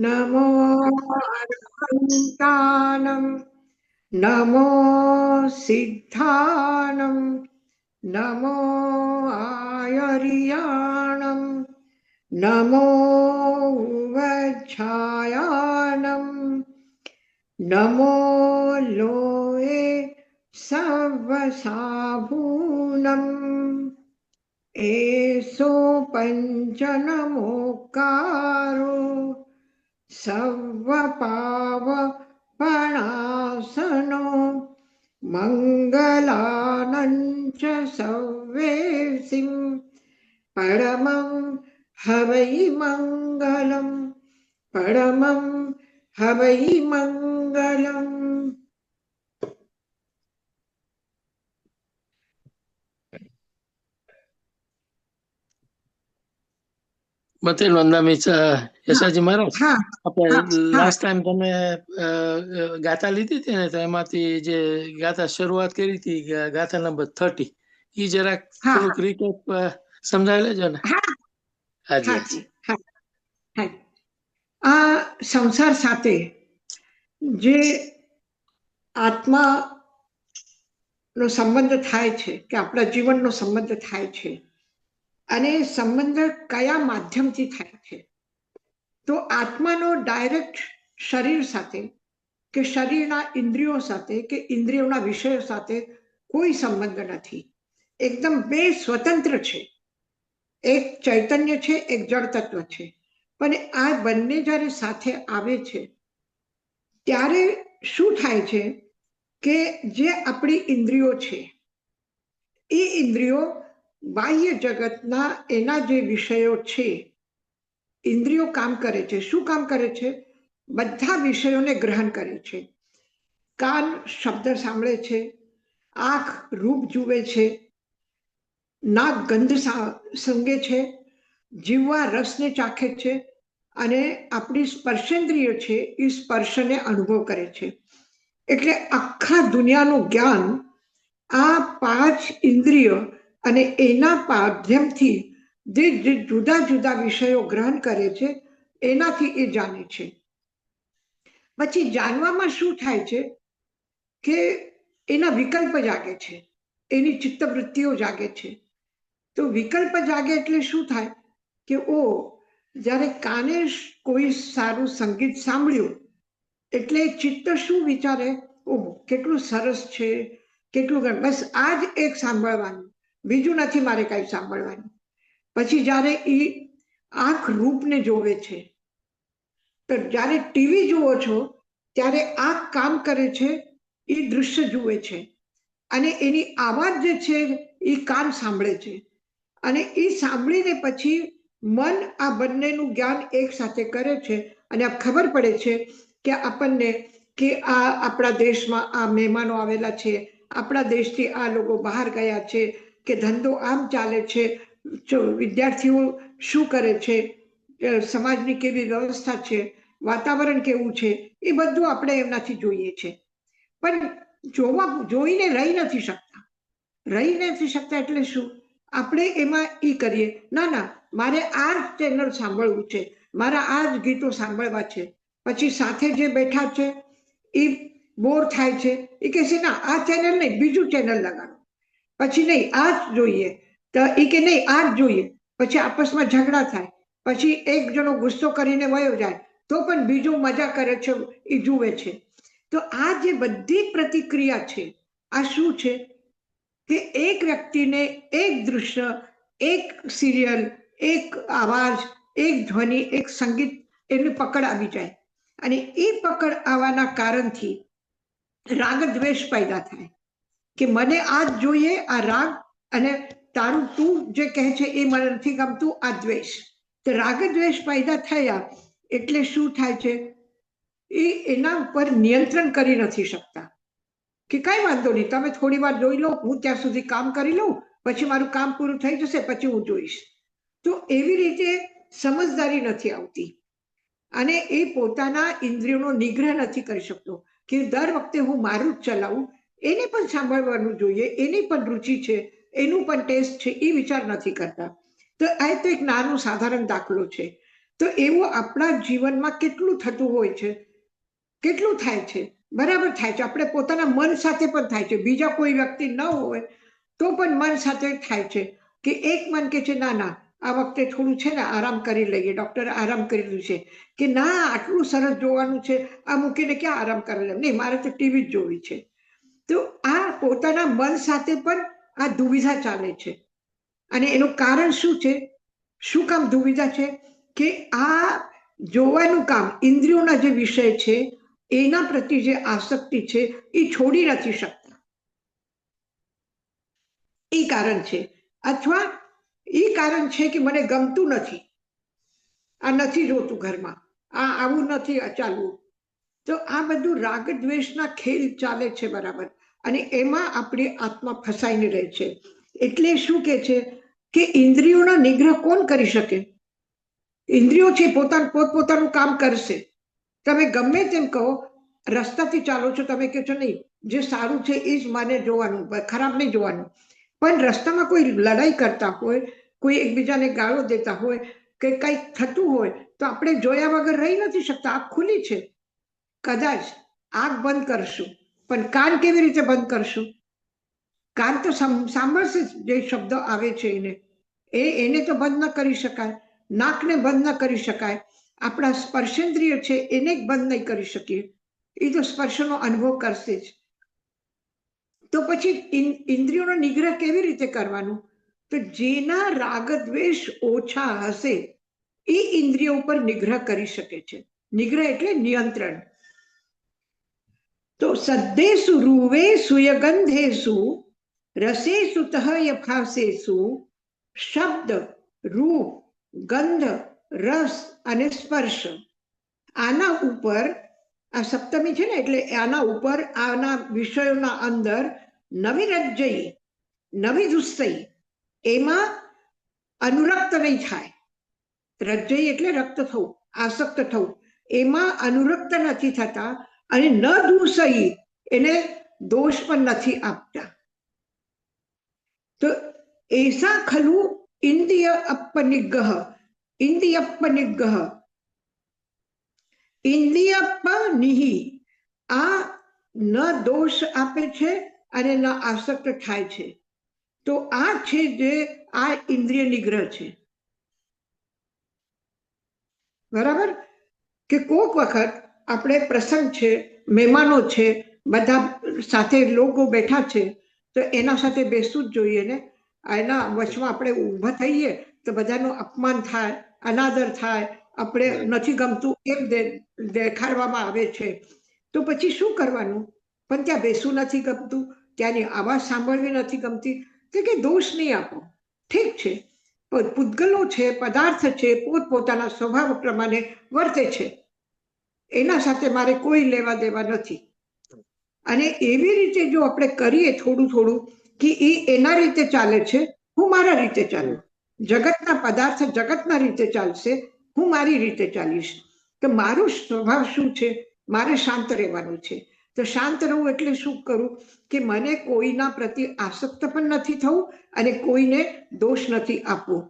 नमो अरहन्तानं नमो सिद्धानं नमो आयर्याणं नमो वज्झायानं नमो लोये सर्वसाभूनम् एसो पञ्चनमोकारो सर्वपावपणासनो मङ्गलानञ्च सर्वेसिं परमं हवै मङ्गलं परमं हवै मङ्गलम्. બતેલ વંદામી યશાજી મહારાજ, હા આપણે હા હા લાસ્ટ ટાઈમ તમે ગાથા લીધી હતી ને, તો એમાંથી જે ગાથા શરૂઆત કરી હતી, ગાથા નંબર 30, એ જરાક હા થોડુંક રીકેપ સમજાવી લેજો ને. હા હાજી હાજી હાજી. હા હા. આ સંસાર સાથે જે આત્મા નો સંબંધ થાય છે કે આપણા જીવનનો સંબંધ થાય છે, અને સંબંધ કયા માધ્યમથી થાય છે, તો આત્માનો ડાયરેક્ટ શરીર સાથે કે શરીરના ઇન્દ્રિયો સાથે કે ઇન્દ્રિયોના વિષયો સાથે કોઈ સંબંધ નથી. એકદમ બે સ્વતંત્ર છે. એક ચૈતન્ય છે, એક જળ તત્વ છે. પણ આ બંને જ્યારે સાથે આવે છે ત્યારે શું થાય છે કે જે આપણી ઇન્દ્રિયો છે એ ઇન્દ્રિયો બાહ્ય જગતના એના જે વિષયો છે, ઇન્દ્રિયો કામ કરે છે. શું કામ કરે છે? બધા વિષયોને ગ્રહણ કરે છે. કાન શબ્દ સાંભળે છે, આંખ રૂપ જુએ છે, નાક ગંધ સૂંઘે છે, જીવવા રસને ચાખે છે, અને આપણી સ્પર્શેન્દ્રિય છે એ સ્પર્શને અનુભવ કરે છે. એટલે આખા દુનિયાનું જ્ઞાન આ 5 ઇન્દ્રિય અને એના માધ્યમથી જે જુદા જુદા વિષયો ગ્રહણ કરે છે એનાથી એ જાણે છે. પછી જાણવામાં શું થાય છે કે એના વિકલ્પ જાગે છે, એની ચિત્તવૃત્તિઓ જાગે છે. તો વિકલ્પ જાગે એટલે શું થાય કે જ્યારે કાને કોઈ સારું સંગીત સાંભળ્યું એટલે ચિત્ત શું વિચારે, ઓહો કેટલું સરસ છે, કેટલું, બસ આ જ એક સાંભળવાનું, બીજું નથી મારે કાંઈ સાંભળવાનું. પછી જ્યારે એ આંખ રૂપને જોવે છે, તો જ્યારે ટીવી જુઓ છો ત્યારે આંખ કામ કરે છે, એ દૃશ્ય જુએ છે, અને એની આવાજ જે છે એ કાન સાંભળે છે, અને એ સાંભળીને પછી મન આ બંનેનું જ્ઞાન એક સાથે કરે છે, અને આ ખબર પડે છે કે આપણને કે આ આપણા દેશમાં આ મહેમાનો આવેલા છે, આપણા દેશથી આ લોકો બહાર ગયા છે, કે ધંધો આમ ચાલે છે, વિદ્યાર્થીઓ શું કરે છે, સમાજની કેવી વ્યવસ્થા છે, વાતાવરણ કેવું છે, એ બધું આપણે એમનાથી જોઈએ છે. પણ જોઈને રહી નથી શકતા એટલે શું? આપણે એમાં કરીએ, ના ના મારે આ જ ચેનલ સાંભળવું છે, મારા આ જ ગીતો સાંભળવા છે. પછી સાથે જે બેઠા છે એ બોર થાય છે, એ કહે છે ના આ ચેનલ નહીં, બીજું ચેનલ લગાડો. પછી નહીં આ જ જોઈએ, તો એ કે નહીં આ જ જોઈએ. પછી આપસમાં ઝઘડા થાય, પછી એક જણો ગુસ્સો કરીને વયો જાય, તો પણ બીજો મજા કરે છે, એ જુએ છે. તો આ જે બધી પ્રતિક્રિયા છે, આ શું છે કે એક વ્યક્તિને એક દૃશ્ય, એક સિરિયલ, એક આવાજ, એક ધ્વનિ, એક સંગીત એની પકડ આવી જાય, અને એ પકડ આવવાના કારણથી રાગ દ્વેષ પેદા થાય કે મને આ જ જોઈએ, આ રાગ, અને તારું તું જે કહે છે એ મને નથી ગમતું, આ દ્વેષ. તો રાગ દ્વેષ પેદા થયા એટલે શું થાય છે? એ એના ઉપર નિયંત્રણ કરી નથી શકતા કે કઈ વાંધો નહીં, તમે થોડી વાર જોઈ લો, હું ત્યાં સુધી કામ કરી લઉં, પછી મારું કામ પૂરું થઈ જશે, પછી હું જોઈશ. તો એવી રીતે સમજદારી નથી આવતી, અને એ પોતાના ઇન્દ્રિયોનો નિગ્રહ નથી કરી શકતો કે દર વખતે હું મારું જ ચલાવું. એને પણ સાંભળવાનું જોઈએ, એની પણ રુચિ છે, એનું પણ ટેસ્ટ છે, એ વિચાર નથી કરતા. તો આ તો એક નાનો સાધારણ દાખલો છે. તો એવું આપણા જીવનમાં કેટલું થતું હોય છે, કેટલું થાય છે, બરાબર થાય છે. આપણે પોતાના મન સાથે પણ થાય છે, બીજા કોઈ વ્યક્તિ ન હોય તો પણ મન સાથે થાય છે કે એક મન કે છે ના ના આ વખતે થોડું છે ને આરામ કરી લઈએ, ડોક્ટરે આરામ કરેલું છે, કે ના આટલું સરસ જોવાનું છે, આ મૂકીને ક્યાં આરામ કરે, નહીં મારે તો ટીવી જ જોવી છે. તો આ પોતાના મન સાથે પણ આ દુવિધા ચાલે છે. અને એનું કારણ શું છે, શું કામ દુવિધા છે, કે આ જોવાનું કામ ઇન્દ્રિયોના જે વિષય છે એના પ્રત્યે જે આસક્તિ છે એ છોડી નથી શકતા, એ કારણ છે. અથવા એ કારણ છે કે મને ગમતું નથી, આ નથી જોતું ઘરમાં, આ આવું નથી ચાલવું. તો આ બધું રાગ દ્વેષના ખેલ ચાલે છે, બરાબર. અને એમાં આપણી આત્મા ફસાઈને રહે છે. એટલે શું કે છે કે ઇન્દ્રિયોના નિગ્રહ કોણ કરી શકે? ઇન્દ્રિયો છે પોતપોતાનું કામ કરશે. તમે ગમે તેમ કહો, રસ્તાથી ચાલો છો, તમે કહો છો નહીં જે સારું છે એ જ મને જોવાનું, ખરાબ નહીં જોવાનું. પણ રસ્તામાં કોઈ લડાઈ કરતા હોય, કોઈ એકબીજાને ગાળો દેતા હોય કે કંઈક થતું હોય તો આપણે જોયા વગર રહી નથી શકતા. આંખ ખુલ્લી છે, કદાચ આંખ બંધ કરશું, પણ કાન કેવી રીતે બંધ કરશું? કાન તો સાંભળશે જે શબ્દો આવે છે એને તો બંધ ન કરી શકાય, નાકને બંધ ન કરી શકાય, આપણા સ્પર્શેન્દ્રિય છે એને બંધ નહીં કરી શકીએ, એ તો સ્પર્શનો અનુભવ કરશે જ. તો પછી ઇન્દ્રિયોનો નિગ્રહ કેવી રીતે કરવાનું? તો જેના રાગ દ્વેષ ઓછા હશે એ ઇન્દ્રિયો ઉપર નિગ્રહ કરી શકે છે. નિગ્રહ એટલે નિયંત્રણ. તો સદ્દેસુ રૂવેસુ યગંધેસુ રસેસુ તહ યફાસેસુ શબ્દ, રૂપ, ગંધ, રસ અને સ્પર્શ, આના ઉપર, આ સપ્તમી છે ને, એટલે આના ઉપર આના વિષયોના અંદર નવી રજ્જઈ, નવી દુસ્સઈ, એમાં અનુરક્ત નહીં થાય. રજ્જઈ એટલે રક્ત થવું, આસક્ત થવું, એમાં અનુરક્ત નથી થતા. અને ન દુસઈ એને દોષ પણ નથી આપતા. તો એસા ખલુ ઇન્દ્રિય અપનિગ્રહ, ઇન્દ્રિયપનિગ્રહ, ઇન્દ્રિયપનિહિ, આ ન દોષ આપે છે અને ન આસક્ત થાય છે. તો આ છે જે આ ઇન્દ્રિય નિગ્રહ છે, બરાબર. કે કોઈક વખત આપણે પ્રસંગ છે, મહેમાનો છે, બધા સાથે લોકો બેઠા છે, તો એના સાથે બેસવું જ જોઈએ ને. એના વચમાં આપણે ઊભા થઈએ તો બધાનું અપમાન થાય, અનાદર થાય, આપણે નથી ગમતું એમ દેખાડવામાં આવે છે. તો પછી શું કરવાનું? પણ ત્યાં બેસવું નથી ગમતું, ત્યાંની આવાજ સાંભળવી નથી ગમતી, તો કે દોષ નહીં આપો, ઠીક છે, પૂતગલો છે, પદાર્થ છે, પોતપોતાના સ્વભાવ પ્રમાણે વર્તે છે, એના સાથે મારે કોઈ લેવા દેવા નથી. અને એવી રીતે જો આપણે કરીએ થોડું થોડું કે એ એના રીતે ચાલે છે, હું મારા રીતે ચાલું, જગતના પદાર્થ જગતના રીતે ચાલશે, હું મારી રીતે ચાલીશ. તો મારું સ્વભાવ શું છે? મારે શાંત રહેવાનું છે. તો શાંત રહું એટલે શું કરું? કે મને કોઈના પ્રત્યે આસક્ત પણ નથી થવું અને કોઈને દોષ નથી આપવું.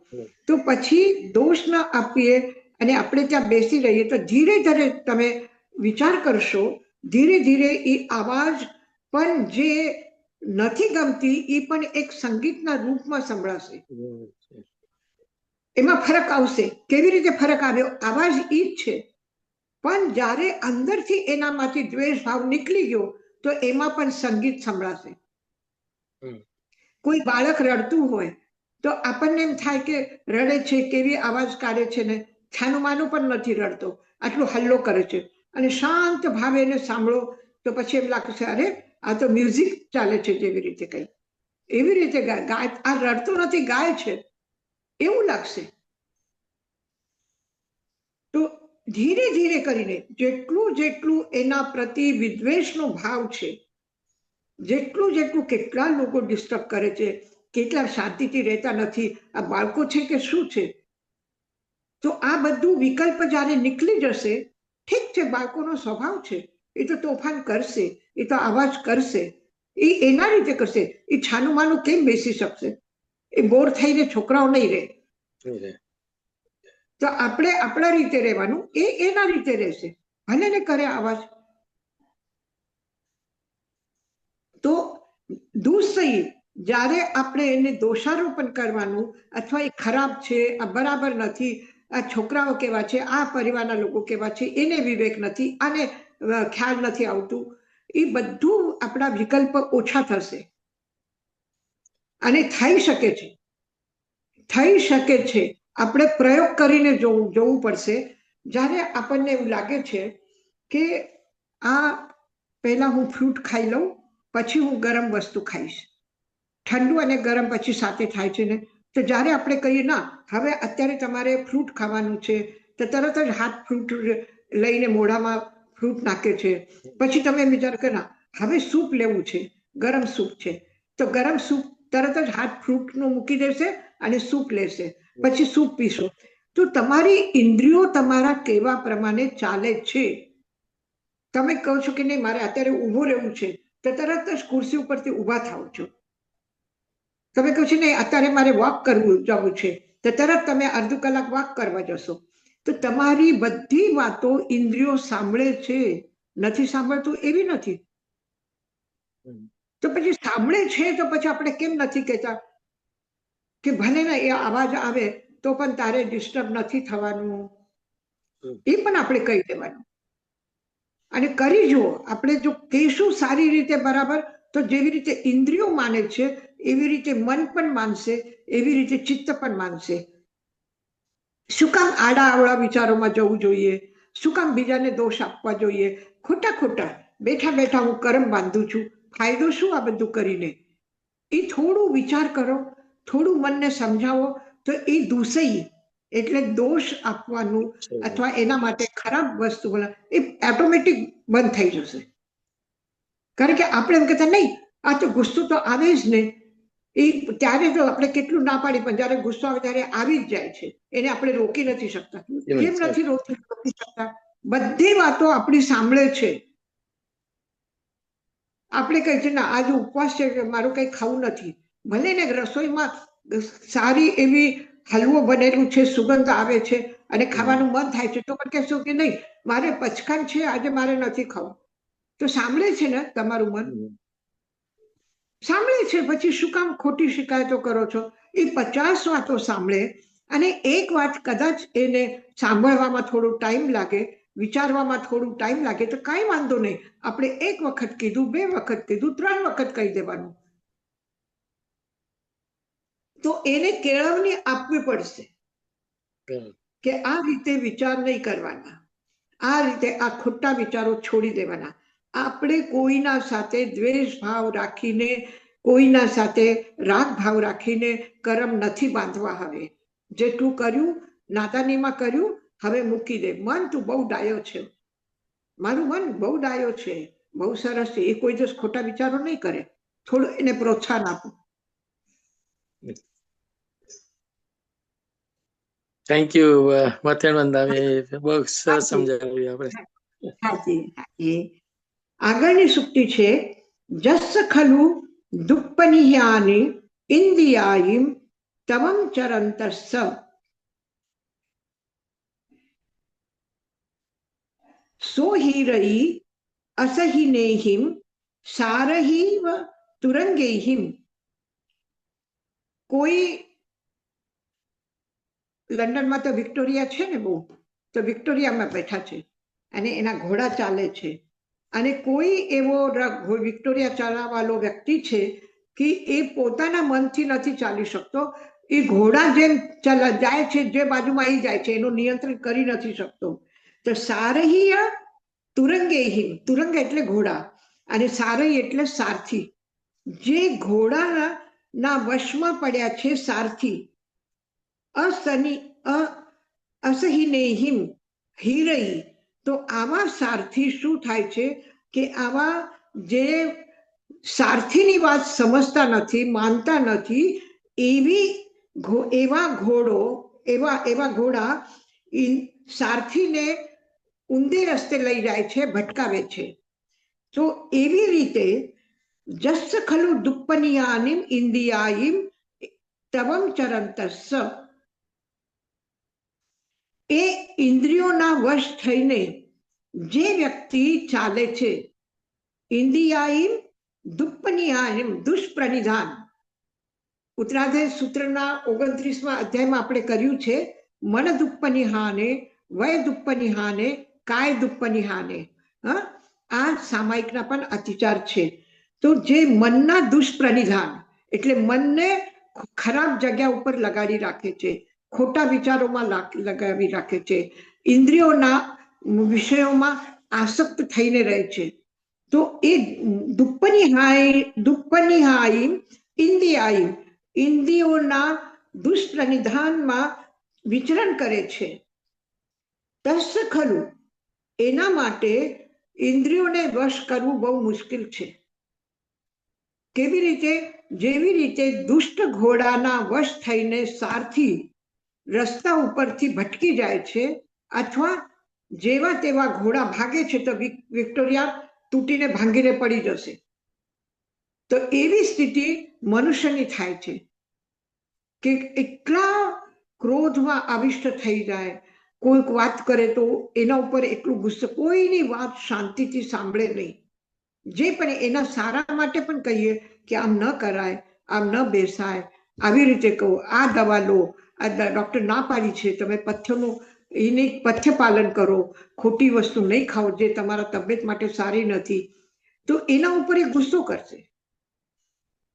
તો પછી દોષ ન આપીએ અને આપણે ત્યાં બેસી રહીએ તો ધીરે ધીરે તમે વિચાર કરશો, ધીરે ધીરે એ આવાજ પણ જે નથી ગમતી એ પણ એક સંગીતના રૂપમાં સંભળાશે. એમાં ફરક આવશે. કેવી રીતે ફરક આવ્યો? આવાજ ઈ જ છે, પણ જ્યારે અંદરથી એનામાંથી દ્વેષ ભાવ નીકળી ગયો તો એમાં પણ સંગીત સંભળાશે. કોઈ બાળક રડતું હોય તો આપણને એમ થાય કે રડે છે, કેવી આવાજ કાઢે છે ને, છાનું માનું પણ નથી રડતો, આટલો હલ્લો કરે છે. અને શાંત ભાવે એને સાંભળો તો પછી એમ લાગશે અરે આ તો મ્યુઝિક ચાલે છે, જેવી રીતે કઈ એવી રીતે ગાય, આ રડતો નથી, ગાય છે, એવું લાગશે. તો ધીરે ધીરે કરીને જેટલું જેટલું એના પ્રતિ વિદ્વેષનો ભાવ છે, જેટલું જેટલું કેટલા લોકો ડિસ્ટર્બ કરે છે, કેટલા શાંતિથી રહેતા નથી, આ બાળકો છે કે શું છે, તો આ બધું વિકલ્પ જ્યારે નીકળી જશે, ઠીક છે, બાળકોનો સ્વભાવ છે, એ તો તોફાન કરશે, એ તો અવાજ કરશે, એ એના રીતે કરશે. એ છાનું માનું કેમ બેસી શકશે? એ બોર થઈને છોકરાઓ નહીં રહે. તો આપણે આપણા રીતે રહેવાનું, એ એના રીતે રહેશે, ભલે ને કરે આવાજ. તો દુઃસહી, જ્યારે આપણે એને દોષારોપણ કરવાનું અથવા એ ખરાબ છે, આ બરાબર નથી, આ છોકરાઓ કેવા છે, આ પરિવારના લોકો કેવા છે, એને વિવેક નથી, આને ખ્યાલ નથી આવતું, એ બધું આપણા વિકલ્પ ઓછા થશે. અને થઈ શકે છે. આપણે પ્રયોગ કરીને જોવું પડશે. જ્યારે આપણને એવું લાગે છે કે આ પહેલા હું ફ્રૂટ ખાઈ લઉં, પછી હું ગરમ વસ્તુ ખાઈશ, ઠંડુ અને ગરમ પછી સાથે થાય છે ને, તો જ્યારે આપણે કહીએ ના હવે અત્યારે તમારે ફ્રૂટ ખાવાનું છે, તો તરત જ હાથ ફ્રૂટ લઈને મોઢામાં ફ્રૂટ નાખે છે. પછી તમે વિચાર કરો ના હવે સૂપ લેવું છે, ગરમ સૂપ છે, તો ગરમ સૂપ તરત જ હાથ ફ્રૂટનું મૂકી દેશે અને સૂપ લેશે, પછી સૂપ પીશો. તો તમારી ઇન્દ્રિયો તમારા કહેવા પ્રમાણે ચાલે છે. તમે કહો છો કે નહીં મારે અત્યારે ઊભું રહેવું છે, તો તરત જ ખુરશી ઉપરથી ઊભા થાવ છો. તમે કહો છો નહીં અત્યારે મારે વોક કરવું જવું છે, તો તરત તમે અડધો કલાક વોક કરવા જશો. તો તમારી બધી વાતો ઇન્દ્રિયો સાંભળે છે, નથી સાંભળતું એવી નથી. તો પછી સાંભળે છે તો પછી આપણે કેમ નથી કહેતા કે ભલે ને એ અવાજ આવે તો પણ તારે ડિસ્ટર્બ નથી થવાનું, એ પણ આપણે કહી દેવાનું. અને કરી જુઓ, આપણે જો કહીશું સારી રીતે બરાબર, તો જેવી રીતે ઇન્દ્રિયો માને છે એવી રીતે મન પણ માનશે, એવી રીતે ચિત્ત પણ માનશે. શું કામ આડા અવળા વિચારોમાં જવું જોઈએ? શું કામ બીજાને દોષ આપવા જોઈએ? ખોટા બેઠા બેઠા હું કરમ બાંધું છું, ફાયદો શું આ બધું કરીને? એ થોડું વિચાર કરો, થોડું મનને સમજાવો, તો એ દુઃસહી એટલે દોષ આપવાનું અથવા એના માટે ખરાબ વસ્તુ એ ઓટોમેટિક બંધ થઈ જશે. કારણ કે આપણે એમ કહેતા નહીં આ તો ગુસ્સો તો આવે જ ને, એ ત્યારે તો આપણે કેટલું ના પાડી, પણ જયારે ગુસ્સો આવે ત્યારે આવી જ જાય છે, એને આપણે રોકી નથી શકતા. કેમ નથી રોકી શકતા? બધી વાતો આપણી સાંભળે છે. આપણે કહે છે ના આજે ઉપવાસ છે, મારું કંઈ ખાવું નથી, ભલે ને રસોઈમાં સારી એવી હલવો બનેલું છે, સુગંધ આવે છે અને ખાવાનું મન થાય છે, તો પણ કહેશો કે નહીં મારે પચકાન છે, આજે મારે નથી ખાવું. તો સાંભળે છે ને તમારું મન, સાંભળે છે. પછી શું કામ ખોટી શિકાયતો કરો છો? એ 50 વાતો સાંભળે અને એક વાત કદાચ એને સાંભળવામાં થોડો ટાઈમ લાગે, વિચારવામાં થોડું ટાઈમ લાગે, તો કાંઈ વાંધો નહીં. આપણે 1 વખત કીધું, 2 વખત કીધું, 3 વખત કહી દેવાનું. તો એને કેળવણી આપવી પડશે કે આ રીતે વિચાર નહીં કરવાના, આ રીતે આ ખોટા વિચારો છોડી દેવાના. આપણે કોઈના સાથે દ્વેષ ભાવ રાખીને, કોઈના સાથે રાગ ભાવ રાખીને કરમ નથી બાંધવા. હવે જેટલું કર્યું નાદાનીમાં કર્યું, હવે મૂકી દે. મન તું બહુ ડાયો છે, મારું મન બહુ ડાયો છે, બહુ સરસ છે, એ કોઈ દિવસ ખોટા વિચારો નહીં કરે. થોડું એને પ્રોત્સાહન આપો. થેન્ક યુ મથેણવંદા, બહુ સરસ સમજાવ્યું આપણે. હાજી. આગળની સૂક્તિ છે જસ્સ ખલુ દુપ્પનિયાની ઇન્દ્રિયાયિમ તવમ ચરંતસ્સ. સોહિરઈ અસહિનેહિમ સારહીવ તુરંગેહિમ. કોઈ લંડનમાં તો વિક્ટોરિયા છે ને બહુ, તો વિક્ટોરિયામાં બેઠા છે અને એના ઘોડા ચાલે છે. અને કોઈ એવો વિક્ટોરિયા ચલાવવાળો વ્યક્તિ છે કે એ પોતાના મનથી નથી ચાલી શકતો, એ ઘોડા જેમ જાય છે, જે બાજુમાં આવી જાય છે, એનું નિયંત્રણ કરી નથી શકતો. તો સારહીય તુરંગેહિમ, તુરંગ એટલે ઘોડા અને સારહી એટલે સારથી. જે ઘોડાના વશમાં પડ્યા છે સારથી, અસહિનેહિમ હિરઈ. તો આવા સારથી શું થાય છે કે આવા જે સારથીની વાત સમજતા નથી, માનતા નથી, એવા ઘોડા સારથીને ઊંધે રસ્તે લઈ જાય છે, ભટકાવે છે. તો એવી રીતે જસ્સ ખલુ દુપ્પનિયાનિમ ઇન્દ્રિયાયિમ તવમ ચરંતસ્સ. એ ઇન્દ્રિયોના વશ થઈને જે વ્યક્તિ ચાલે છે, ઇન્દ્રિયાયમ દુપ્પનિયાયમ દુષ્પ્રનિધાન, ઉત્તરાધ્યાય સૂત્રના 29મા અધ્યાયમાં આપણે કર્યું છે, મન દુપ્પનિહાને, વય દુપ્પનિહાને, કાય દુપ્પનિહાને. આ સામાયિકના પણ અતિચાર છે. તો જે મનના દુષ્પ્રનિધાન એટલે મનને ખરાબ જગ્યા ઉપર લગાડી રાખે છે, ખોટા વિચારોમાં લગાવી રાખે છે, ઇન્દ્રિયોના વિષયોમાં આસક્ત થઈને રહે છે. તો એ દુપ્પનિહાયમ ઇન્દ્રિયાયમ ઇન્દ્રિયોના દુષ્પ્રનિધાનમાં વિચરણ કરે છે. તસ્ય ખરું, એના માટે ઇન્દ્રિયોને વશ કરવું બહુ મુશ્કેલ છે. કેવી રીતે? જેવી રીતે દુષ્ટ ઘોડાના વશ થઈને સારથી રસ્તા ઉપરથી ભટકી જાય છે, અથવા જેવા તેવા ઘોડા ભાગે છે તો વિક્ટોરિયા તૂટીને ભાંગીને પડી જશે. તો એવી સ્થિતિ મનુષ્યની થાય છે કે એટલા ક્રોધમાં આવિષ્ટ થઈ જાય, કોઈક વાત કરે તો એના ઉપર એટલું ગુસ્સો, કોઈની વાત શાંતિથી સાંભળે નહીં. જે પણ એના સારા માટે પણ કહીએ કે આમ ન કરાય, આમ ન બેસાય, આવી રીતે કહો, આ દવા લો, આ ડૉક્ટર ના પાડી છે, તમે પથ્ય પાલન કરો, ખોટી વસ્તુ નહીં ખાઓ જે તમારા તબિયત માટે સારી નથી. તો એના ઉપર એ ગુસ્સો કરશે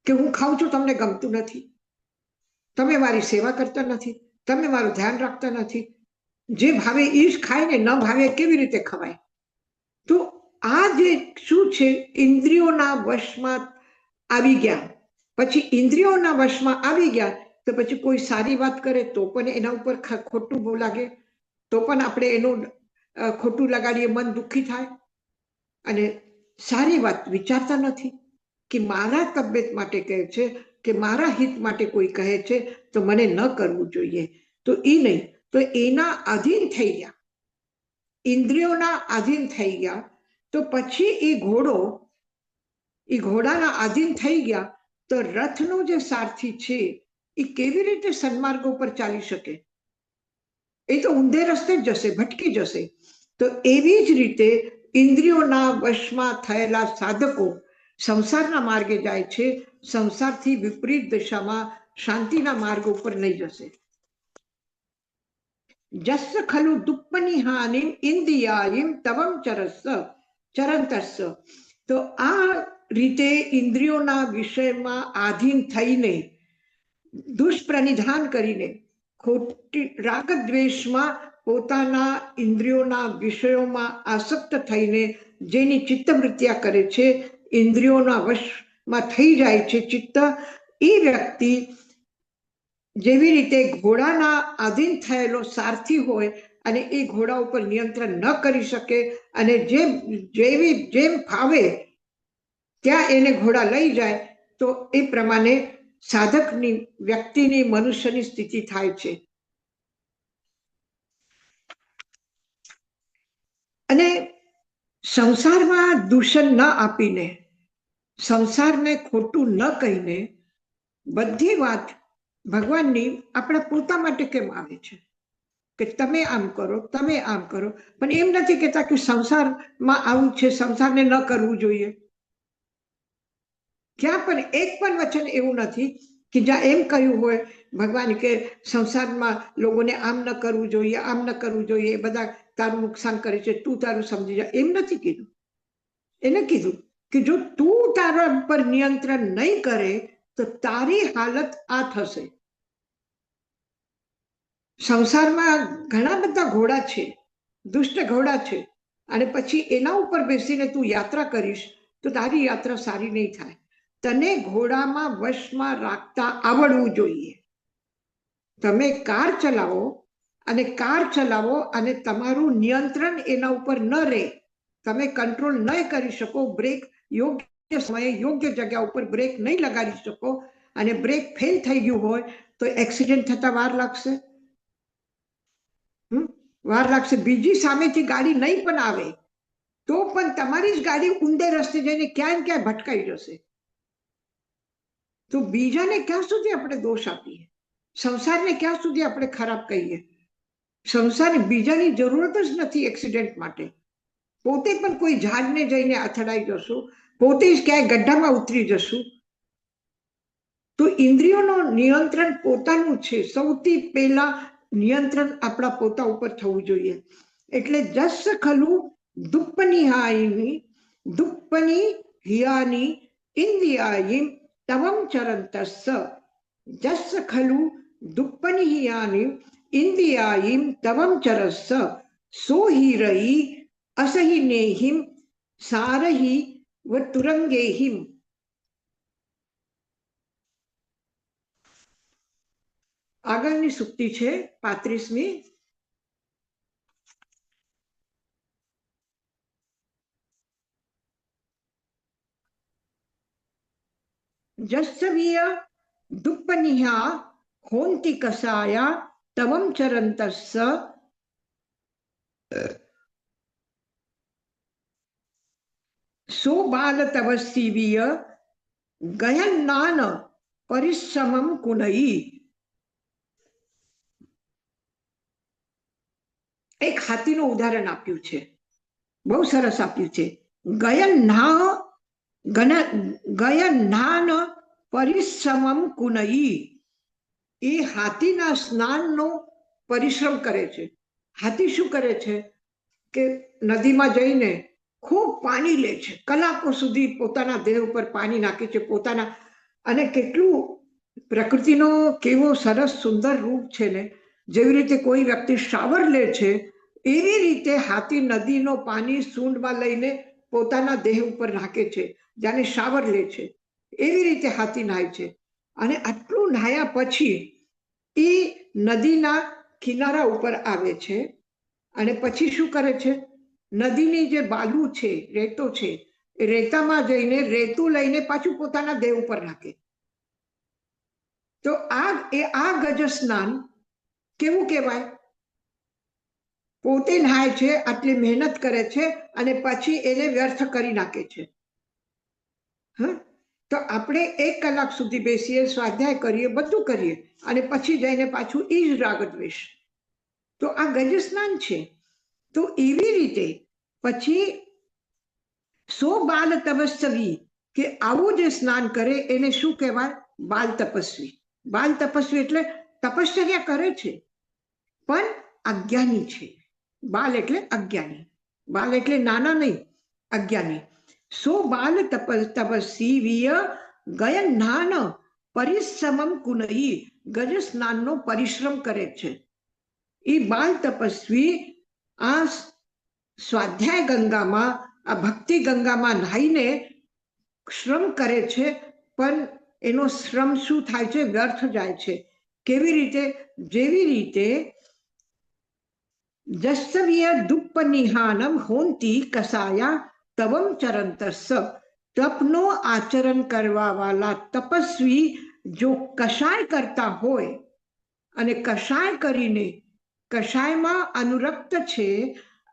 કે હું ખાઉં છું, તમને ગમતું નથી, તમે મારી સેવા કરતા નથી, તમે મારું ધ્યાન રાખતા નથી, જે ભાવે એ જ ખાય ને, ન ભાવે કેવી રીતે ખવાય? તો આ જે શું છે, ઇન્દ્રિયોના વશમાં આવી ગયા. પછી ઇન્દ્રિયોના વશમાં આવી ગયા તો પછી કોઈ સારી વાત કરે તો પણ એના ઉપર ખોટું લાગે, તો પણ આપણે એનું ખોટું લગાડીએ, મન દુઃખી થાય. અને સારી વાત વિચારતા નથી કે મારા તબિયત માટે કહે છે, કે મારા હિત માટે કોઈ કહે છે તો મને ન કરવું જોઈએ. તો એ નહીં, તો એના આધીન થઈ ગયા, ઇન્દ્રિયોના આધીન થઈ ગયા. તો પછી એ ઘોડાના આધીન થઈ ગયા તો રથનો જે સારથી છે એ કેવી રીતે સન્માર્ગ ઉપર ચાલી શકે? એ તો ઊંધે રસ્તે જ જશે, ભટકી જશે. તો એવી જ રીતે ઇન્દ્રિયોના વશમાં થયેલા સાધકો સંસારના માર્ગે જાય છે, સંસારથી વિપરીત દિશામાં શાંતિના માર્ગ ઉપર લઈ જશે. જસ્સ ખલુ દુપ્પનિહાનિમ ઇન્દ્રિયાયિમ તવમ ચરંતસ્સ. તો આ રીતે ઇન્દ્રિયોના વિષયમાં આધીન થઈને, દુષ્પ્રનિધાન કરીને, ખોટી રાગ દ્વેષમાં પોતાના ઇન્દ્રિયોના વિષયોમાં આસક્ત થઈને જેની ચિત્તવૃત્તિયા કરે છે, ઇન્દ્રિયોના વશમાં થઈ જાય છે ચિત્ત, એ વ્યક્તિ જેવી રીતે ઘોડાના આધીન થયેલો સારથી હોય અને એ ઘોડા ઉપર નિયંત્રણ ન કરી શકે અને જેમ ફાવે ત્યાં એને ઘોડા લઈ જાય, તો એ પ્રમાણે સાધકની, વ્યક્તિની, મનુષ્યની સ્થિતિ થાય છે. અને સંસારમાં દૂષણ ન આપીને, સંસારને ખોટું ન કહીને, બધી વાત ભગવાનની આપણા પોતા માટે કેમ આવે છે કે તમે આમ કરો, તમે આમ કરો, પણ એમ નથી કહેતા કે સંસારમાં આવું છે, સંસારને ન કરવું જોઈએ. ક્યાં પણ એક પણ વચન એવું નથી કે જ્યાં એમ કહ્યું હોય ભગવાન કે સંસારમાં લોકોને આમ ન કરવું જોઈએ, આમ ન કરવું જોઈએ, એ બધા તારું નુકસાન કરે છે, તું તારું સમજી જા. એમ નથી કીધું. એને કીધું કે જો તું તારા પર નિયંત્રણ નહીં કરે તો તારી હાલત આ થશે. સંસારમાં ઘણા બધા ઘોડા છે, દુષ્ટ ઘોડા છે, અને પછી એના ઉપર બેસીને તું યાત્રા કરીશ તો તારી યાત્રા સારી નહીં થાય. તને ઘોડામાં વશમાં રાખતા આવડવું જોઈએ. તમે કાર ચલાવો અને તમારું નિયંત્રણ એના ઉપર ન રહે, તમે કંટ્રોલ નહીં કરી શકો, બ્રેક યોગ્ય સમયે યોગ્ય જગ્યા ઉપર બ્રેક નહીં લગાડી શકો અને બ્રેક ફેલ થઈ ગયું હોય તો એક્સિડન્ટ થતા વાર લાગશે. બીજી સામેથી ગાડી નહીં પણ આવે તો પણ તમારી જ ગાડી ઊંધે રસ્તે જઈને ક્યાંય ભટકાઈ જશે. તો બીજાને ક્યાં સુધી આપણે દોષ આપીએ? સંસારને ક્યાં સુધી આપણે ખરાબ કહીએ? સંસારની બીજાની જરૂરત જ નથી એક્સિડન્ટ માટે. પોતે પણ કોઈ ઝાડને જઈને અથડાઈ જશું, પોતે જ ક્યાંય ગड्ढામાં ઉતરી જશું. તો ઇન્દ્રિયોનો નિયંત્રણ પોતાનું છે. સૌથી પહેલા નિયંત્રણ આપણા પોતા ઉપર થવું જોઈએ. એટલે જસ ખલુ દુપ્પની હિયાની ઇન્દ્રિયાયિ તવમ ચરંતસ્સ. જસ ખલુ દુપ્પની હિયાની ઇન્દ્રિયાયિ તવમ ચરસ્સ સો હિરઈ અસહિનેહિમ સારહિ વ તુરંગેહિમ. આગળની સુક્તિ છે 35મી. જસ્સવીય દુપ્પનિહા હોંતિ કસાયા તવમ ચરંતસ્સ સો બાલ તવસ્સીવીય ગયન્નાન પરિશ્રમમ કુનઈ. એક હાથીનું ઉદાહરણ આપ્યું છે, બહુ સરસ આપ્યું છે. ગયન્નાન પરિશ્રમમ કુનઈ. એ હાથીના સ્નાનનો પરિશ્રમ કરે છે. હાથી શું કરે છે કે નદીમાં જઈને ખૂબ પાણી લે છે, કલાકો સુધી પોતાના દેહ ઉપર પાણી નાખે છે પોતાના. અને કેટલું પ્રકૃતિનો કેવો સરસ સુંદર રૂપ છે ને. જેવી રીતે કોઈ વ્યક્તિ શાવર લે છે એવી રીતે હાથી નદીનો પાણી સૂંઢમાં લઈને પોતાના દેહ ઉપર નાખે છે, જાણે શાવર લે છે. એવી રીતે હાથી નહાય છે. અને આટલું નહાયા પછી એ નદીના કિનારા ઉપર આવે છે. અને પછી શું કરે છે, નદીની જે બાલુ છે, રેતો છે, એ રેતામાં જઈને રેતું લઈને પાછું પોતાના દેહ ઉપર નાખે. તો આ ગજ સ્નાન કેવું કહેવાય? પોતે નહાય છે, આટલી મહેનત કરે છે અને પછી એને વ્યર્થ કરી નાખે છે. તો આપણે 1 કલાક સુધી બેસીએ, સ્વાધ્યાય કરીએ, બધું કરીએ અને પછી જઈને પાછું ઈ જ રાગ દ્વેષ. તો આ ગજ સ્નાન છે. તો એવી રીતે પછી સો બાલ તપસ્વી, કે આવું જે સ્નાન કરે એને શું કહેવાય? બાલ તપસ્વી. બાલ તપસ્વી એટલે તપશ્ચર્યા કરે છે પણ અજ્ઞાની છે. બાલ એટલે અજ્ઞાની. બાલ એટલે નાના નહીં, અજ્ઞાની. સો બાલ તપસ્વીય ગયન્નાન પરિશ્રમમ કુનઈ. ગજ સ્નાનનો પરિશ્રમ કરે છે. એ બાલ તપસ્વી આ સ્વાધ્યાય ગંગામાં, આ ભક્તિ ગંગામાં નાહીને શ્રમ કરે છે, પણ એનો શ્રમ શું થાય છે? વ્યર્થ જાય છે. કેવી રીતે? જેવી રીતે જસ્સવ્ય દુપ્પનિહાનમ હોંતી કસાયા તવમ ચરંતસ્સ. તપનો આચરણ કરવા વાળા તપસ્વી જો કષાય કરતા હોય અને કષાય કરીને કષાયમાં અનુરક્ત છે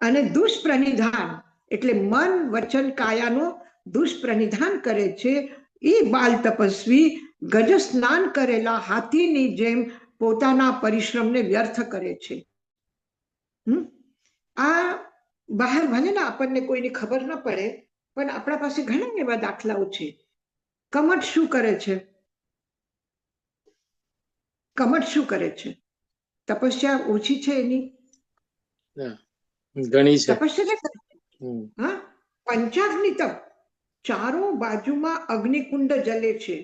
અને દુષ્પ્રનિધાન એટલે મન વચન કાયાનો દુષ્પ્રનિધાન કરે છે, એ બાલ તપસ્વી ગજ સ્નાન કરેલા હાથીની જેમ પોતાના પરિશ્રમને વ્યર્થ કરે છે. આ બહાર ભલે ને આપણને કોઈની ખબર ન પડે, પણ આપણા પાસે ઘણા એવા દાખલાઓ છે. કમઠ શું કરે છે? કમઠ શું કરે છે? તપસ્યા ઓછી છે એની? ઘણી છે. તપસ્યા હા, પંચાગ્નિ તપ. ચારો બાજુમાં અગ્નિકુંડ જલે છે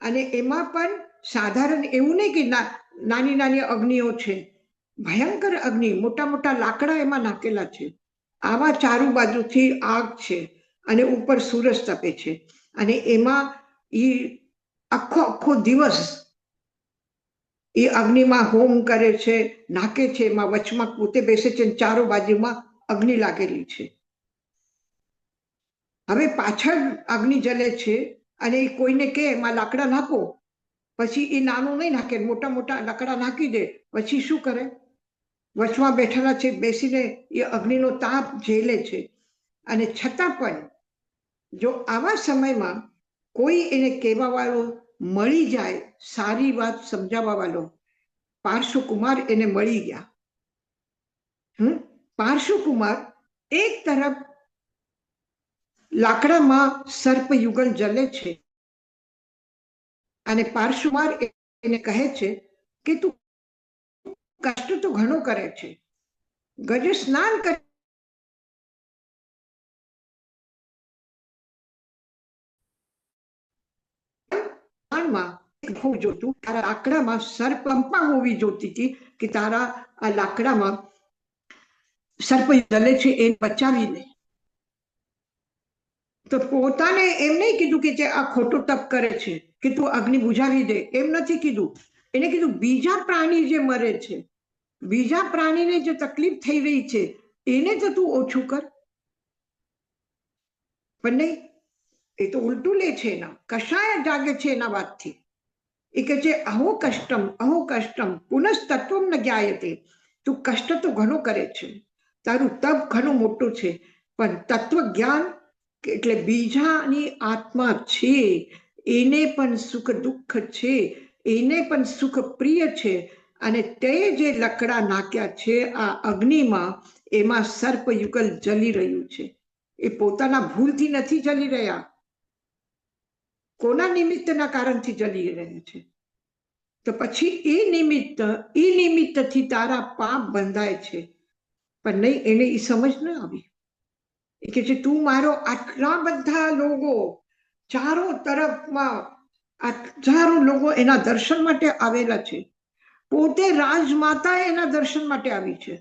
અને એમાં પણ સાધારણ એવું નહીં કે નાની નાની અગ્નિઓ છે, ભયંકર અગ્નિ, મોટા મોટા લાકડા એમાં નાખેલા છે. આવા ચારો બાજુથી આગ છે અને ઉપર સૂરજ તપે છે અને એમાં એ આખો દિવસ એ અગ્નિમાં હોમ કરે છે, નાખે છે. એમાં વચમાં પોતે બેસે છે, ચારો બાજુમાં અગ્નિ લાગેલી છે. હવે પાછળ અગ્નિ જલે છે અને કોઈને કે એમાં લાકડા નાખો, પછી એ નાનું નહીં નાખે, મોટા મોટા લાકડા નાખી દે. પછી શું કરે? વચમાં બેઠેલા છે, બેસીને એ અગ્નિનો તાપ ઝેલે છે. અને છતાં પણ જો આવા સમયમાં કોઈ એને કહેવા વાળો મળી જાય, સારી વાત સમજાવવા વાળો, પાર્શ્વકુમાર એને મળી ગયા પાર્શ્વકુમાર એક તરફ લાકડામાં સર્પ યુગલ જલે છે અને પાર્શ્વકુમાર એને કહે છે કે તું કષ્ટ તો ઘણું કરે છે, ગજ સ્નાન કરે જોતું, તારા લાકડામાં સર્પંપા હોવી જોતી હતી કે તારા આ લાકડામાં સર્પ જલે છે એ બચાવી લે. તો પોતાને એમ નહીં કીધું કે આ ખોટું તપ કરે છે કે તું અગ્નિ બુઝાવી દે, એમ નથી કીધું. એને કીધું બીજા પ્રાણી જે મરે છે, બીજા પ્રાણીને જે તકલીફ થઈ રહી છે એને તો તું ઓછું કર. પણ નહીં, એ તો ઉલટું લે છે, એના કશાય જાગે છે એના વાતથી. એ કહે છે અહો કષ્ટમ પુનઃતત્વમ ન જ્ઞાયતે. તું કષ્ટ તો ઘણું કરે છે, તારું તપ ઘણું મોટું છે, પણ તત્વ જ્ઞાન એટલે બીજાની આત્મા છે એને પણ સુખ દુઃખ છે, એને પણ સુખ પ્રિય છે. અને તે જે લકડા નાખ્યા છે આ અગ્નિમાં, એમાં સર્પ યુગલ જલી રહ્યું છે. એ પોતાના ભૂલથી નથી જલી રહ્યા, કોના નિમિત્તના કારણથી જલી રહ્યા છે. તો પછી એ નિમિત્તથી તારા પાપ બંધાય છે. પણ નહીં, એને એ સમજ ન આવી. એ કે છે તું મારો આટલા બધા લોકો ચારો તરફમાં હજારો લોકો એના દર્શન માટે આવેલા છે, પોતે રાજમાતા એના દર્શન માટે આવી છે.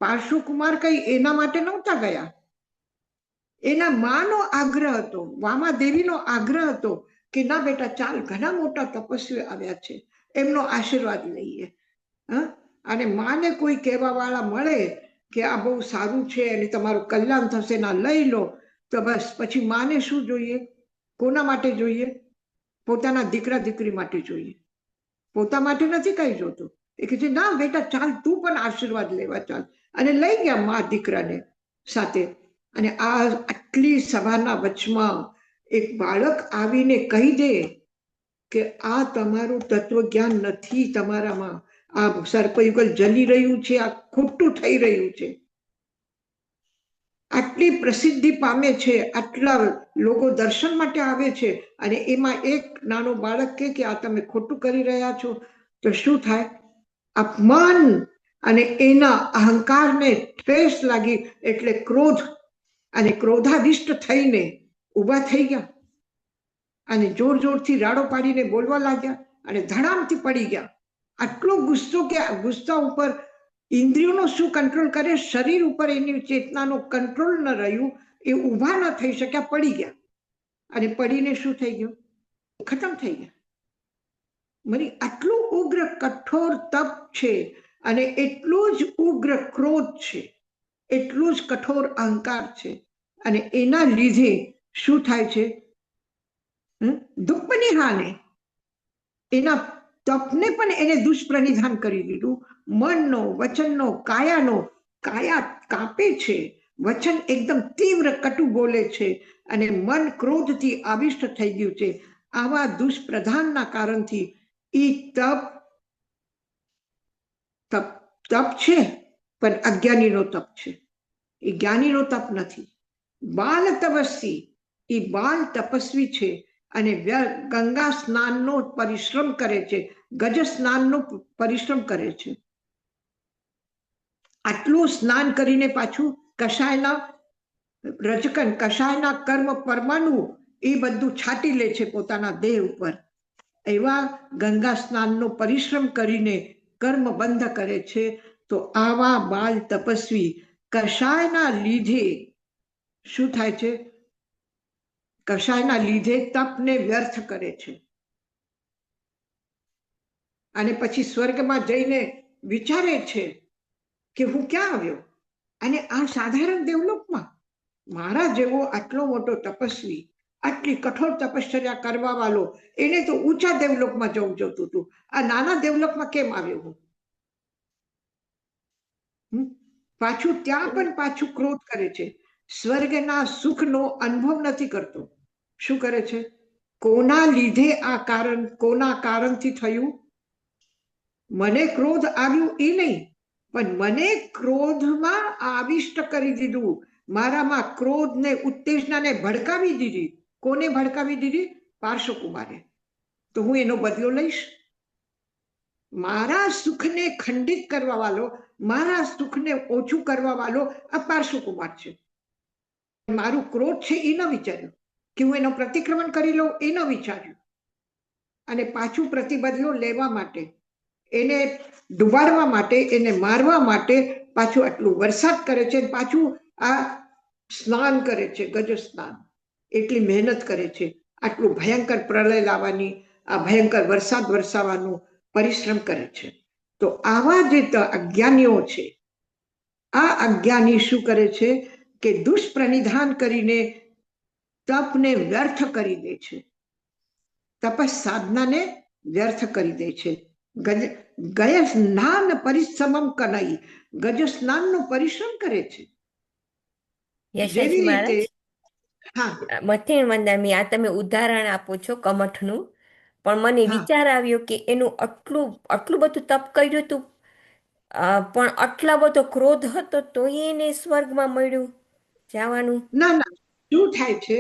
પાર્શ્વકુમાર કઈ એના માટે નહોતા ગયા, એના માનો આગ્રહ હતો, વામા દેવીનો આગ્રહ હતો કે ના બેટા ચાલ, ઘણા મોટા તપસ્વી આવ્યા છે, એમનો આશીર્વાદ લઈએ. અને માને કોઈ કહેવા વાળા મળે કે આ બહુ સારું છે અને તમારું કલ્યાણ થશે, ના લઈ લો, તો બસ પછી માને શું જોઈએ? કોના માટે જોઈએ? પોતાના દીકરા દીકરી માટે જોઈએ, પોતા માટે નથી કઈ જોતું. એ કહે છે ના બેટા ચાલ, તું પણ આશીર્વાદ લેવા ચાલ. અને લઈ ગયા મા દીકરાને સાથે. અને આ આટલી સભાના વચમાં એક બાળક આવીને કહી દે કે આ તમારું તત્વજ્ઞાન નથી, તમારામાં આ સર્પયુગલ જલી રહ્યું છે, આ ખોટું થઈ રહ્યું છે. આટલી પ્રસિદ્ધિ પામે છે, આટલા લોકો દર્શન માટે આવે છે, અને એમાં એક નાનો બાળક કે આ તમે ખોટું કરી રહ્યા છો, તો શું થાય? અપમાન અને એના અહંકારને ઠેસ લાગી, એટલે ક્રોધ અને ક્રોધાધિષ્ટ થઈને ઊભા થઈ ગયા અને જોર જોરથી રાડો પાડીને બોલવા લાગ્યા અને ધડામથી પડી ગયા. આટલો ગુસ્સો કે ગુસ્સા ઉપર ઇન્દ્રિયોનો શું કંટ્રોલ કરે, શરીર ઉપર એની ચેતનાનો કંટ્રોલ ન રહ્યું, એ ઊભા ન થઈ શક્યા, પડી ગયા. અને પડીને શું થઈ ગયું? ખતમ થઈ ગયા. મારી આટલું ઉગ્ર કઠોર તપ છે અને એટલું જ ઉગ્ર ક્રોધ છે, એટલું જ કઠોર અહંકાર છે, અને એના લીધે શું થાય છે? દુઃખની હાને એના તપને પણ એને દુષ્પ્રનિધાન કરી દીધું. મનનો, વચનનો, કાયાનો. કાયા કાપે છે, વચન એકદમ તીવ્ર કટુ બોલે છે, અને મન ક્રોધથી આવિષ્ટ થઈ ગયું છે. આવા દુષ્પ્રધાનના કારણથી એ તપ છે, પણ અજ્ઞાનીનો તપ છે, એ જ્ઞાનીનો તપ નથી. બાલ તપસ્વી, એ બાલ તપસ્વી છે અને ગંગા સ્નાનનો પરિશ્રમ કરે છે, ગજ સ્નાનનો પરિશ્રમ કરે છે. આટલું સ્નાન કરીને પાછું કશાયના રજકન, કશાયના કર્મ પરમાણુ એ બધું છાંટી લે છે પોતાના દેહ ઉપર. એવા ગંગા સ્નાનનો પરિશ્રમ કરીને કર્મ બંધ કરે છે. તો આવા બાલ તપસ્વી કશાયના લીધે શું થાય છે? કશાયના લીધે તપને વ્યર્થ કરે છે, અને પછી સ્વર્ગમાં જઈને વિચારે છે કે હું ક્યાં આવ્યો, અને આ સાધારણ દેવલોકમાં મારા જેવો આટલો મોટો તપસ્વી, આટલી કઠોર તપશ્ચર્યા કરવા વાળો, એને તો ઊંચા દેવલોકમાં જવું જોતું હતું, આ નાના દેવલોકમાં કેમ આવ્યો હું? પાછું ત્યાં પણ પાછું ક્રોધ કરે છે, સ્વર્ગના સુખનો અનુભવ નથી કરતો. શું કરે છે? કોના લીધે આ કારણ, કોના કારણથી થયું? મને ક્રોધ આવ્યું એ નહીં, પણ મને ક્રોધમાં આવિષ્ટ કરી દીધું, મારામાં ક્રોધને ઉત્તેજનાને ભડકાવી દીધી. કોને ભડકાવી દીધી? પાર્શ્વકુમારે. તો હું એનો બદલો લઈશ. મારા સુખને ખંડિત કરવા વાળો, મારા સુખને ઓછું કરવા વાળો આ પાર્શ્વકુમાર છે. મારું ક્રોધ છે એ ન વિચાર્યું કે હું એનો પ્રતિક્રમણ કરી લઉં, એ ન વિચાર્યું. અને પાછું પ્રતિબદલો લેવા માટે, એને ડુબાડવા માટે, એને મારવા માટે પાછું આટલું વરસાદ કરે છે, પાછું આ સ્નાન કરે છે, ગજ સ્નાન. એટલી મહેનત કરે છે, આટલું ભયંકર પ્રલય લાવવાની, આ ભયંકર વરસાદ વરસાવવાનું પરિશ્રમ કરે છે. તો આવા જે અજ્ઞાનીઓ છે, આ અજ્ઞાની શું કરે છે કે દુષ્પ્રનિધાન કરીને તપને વ્યર્થ કરી દે છે, તપસ સાધનાને વ્યર્થ કરી દે છે. ગય સ્નાન પરિશ્રમમ કનઈ, ગજ સ્નાનનો પરિશ્રમ કરે છે. યશાજી મહારાજ, હા, મથેણ વંદામી, આ તમે ઉદાહરણ આપો છો કમઠનું, પણ મને હા. વિચાર આવ્યો કે એનું આટલું બધું તપ કર્યું હતું, પણ આટલા બધો ક્રોધ હતો તો એને સ્વર્ગમાં મળ્યું જવાનું. ના ના, શું થાય છે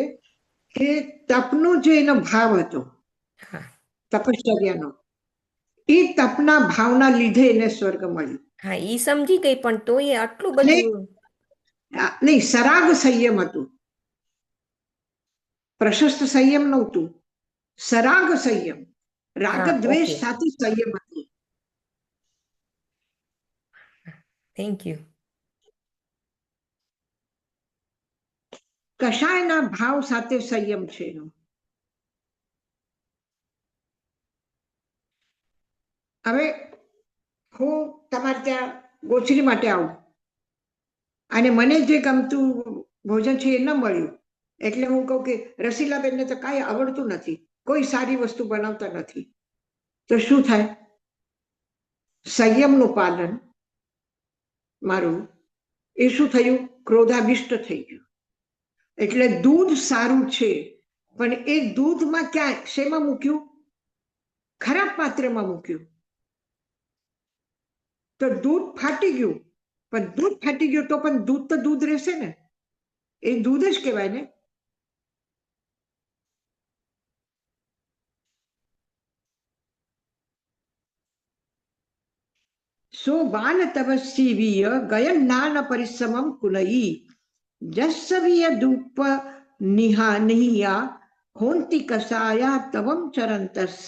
કે તપનો જે એનો ભાવ હતો, હા તપશ્ચર્યાનો, એ તપના ભાવના લીધે એને સ્વર્ગ મળ્યું. હા, ઈ સમજી ગઈ, પણ તોય આટલું અને બધું. નહીં, સરાગ સંયમ હતું, પ્રશસ્ત સંયમ નહોતું, સરાગ સંયમ, રાગ હા, દ્વેષ ઓકે, સાથે સંયમ હતું. Thank you. કશાયના ભાવ સાથે સંયમ છે એનો. હવે હું તમારે ત્યાં ગોચરી માટે આવું અને મને જે ગમતું ભોજન છે એ ન મળ્યું, એટલે હું કહું કે રસીલાબેનને તો કાંઈ આવડતું નથી, કોઈ સારી વસ્તુ બનાવતા નથી, તો શું થાય? સંયમનું પાલન મારું એ શું થયું? ક્રોધાભિષ્ટ થઈ ગયું. એટલે દૂધ સારું છે, પણ એ દૂધમાં ક્યાં શેમાં મૂક્યું? ખરાબ પાત્રમાં મૂક્યું, તો દૂધ ફાટી ગયું. પણ દૂધ ફાટી ગયું તો પણ દૂધ તો દૂધ રહેશે ને, એ દૂધ જ કહેવાય ને. સો બાલ તપસ્વીય ગયન નાન પરિશ્રમમ કુલઈ જસ્સવીય ધૂપ નિહાનિયા હોંતિ કસાયા તવમ ચરંતસ્સ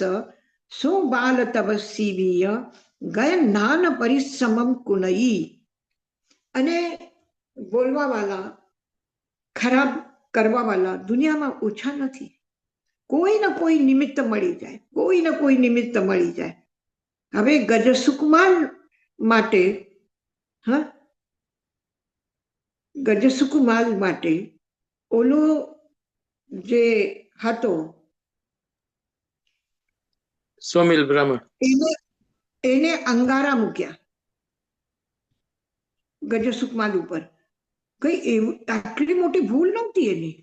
સો બાલ તપસ્વીય ગયન નાન પરિશ્રમમ કુલઈ. અને બોલવા વાળા, ખરાબ કરવા વાળા દુનિયામાં ઓછા નથી. કોઈ ને કોઈ નિમિત્ત મળી જાય, કોઈ ને કોઈ નિમિત્ત મળી જાય. હવે ગજસુકમાલ માટે, હા, ગજસુકમાલ માટે ઓલો જે હતો સોમિલ બ્રાહ્મણ, એને અંગારા મૂક્યા ગજસુકમાલ ઉપર. કઈ એવું આટલી મોટી ભૂલ નહોતી એની.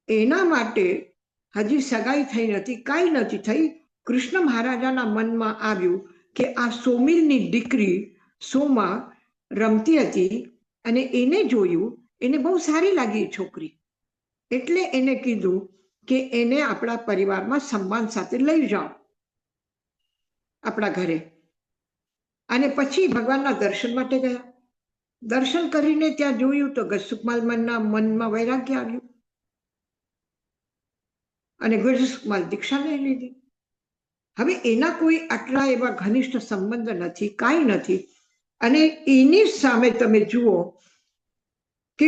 એના માટે હજી સગાઈ થઈ નથી, કાંઈ નથી થઈ. કૃષ્ણ મહારાજાના મનમાં આવ્યું કે આ સોમિલની દીકરી સોમા રમતી હતી અને એને જોયું, એને બહુ સારી લાગી છોકરી, એટલે એને કીધું કે એને આપણા પરિવારમાં સન્માન સાથે લઈ જાઓ આપણા ઘરે. અને પછી ભગવાનના દર્શન માટે ગયા. દર્શન કરીને ત્યાં જોયું તો ગજસુકમાલ મનમાં વૈરાગ્ય આવ્યું અને ગજસુકમાલ દીક્ષા લઈ લીધી. હવે એના કોઈ આટલા એવા ઘનિષ્ઠ સંબંધ નથી, કાંઈ નથી. અને એની સામે તમે જુઓ કે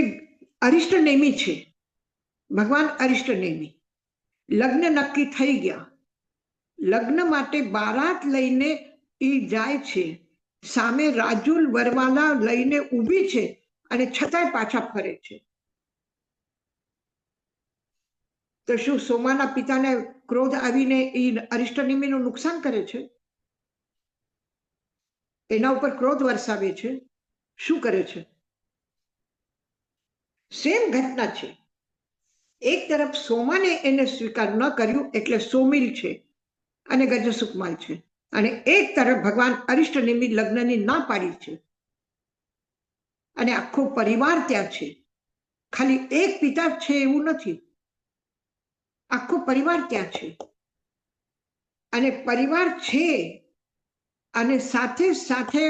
અરિષ્ટનેમી છે, ભગવાન અરિષ્ટનેમી. લગ્ન નક્કી થઈ ગયા, લગ્ન માટે બારાત લઈને એ જાય છે, સામે રાજુલ વરવાલા લઈને ઊભી છે અને છતાંય પાછા ફરે છે. તો શું સોમાના પિતાને ક્રોધ આવીને એ અરિષ્ટનેમીનું નુકસાન કરે છે? એના ઉપર ક્રોધ વરસાવે છે? શું કરે છે? સેમ ઘટના છે. એક તરફ સોમાને એને સ્વીકાર ન કર્યું એટલે સોમિલ છે અને ગજસુકમાલ છે. અને એક તરફ ભગવાન અરિષ્ટ નિમિત્ત લગ્નની ના પાડી છે અને આખો પરિવાર ત્યાં છે. ખાલી એક પિતા છે એવું નથી, આખો પરિવાર ત્યાં છે. અને પરિવાર છે અને સાથે સાથે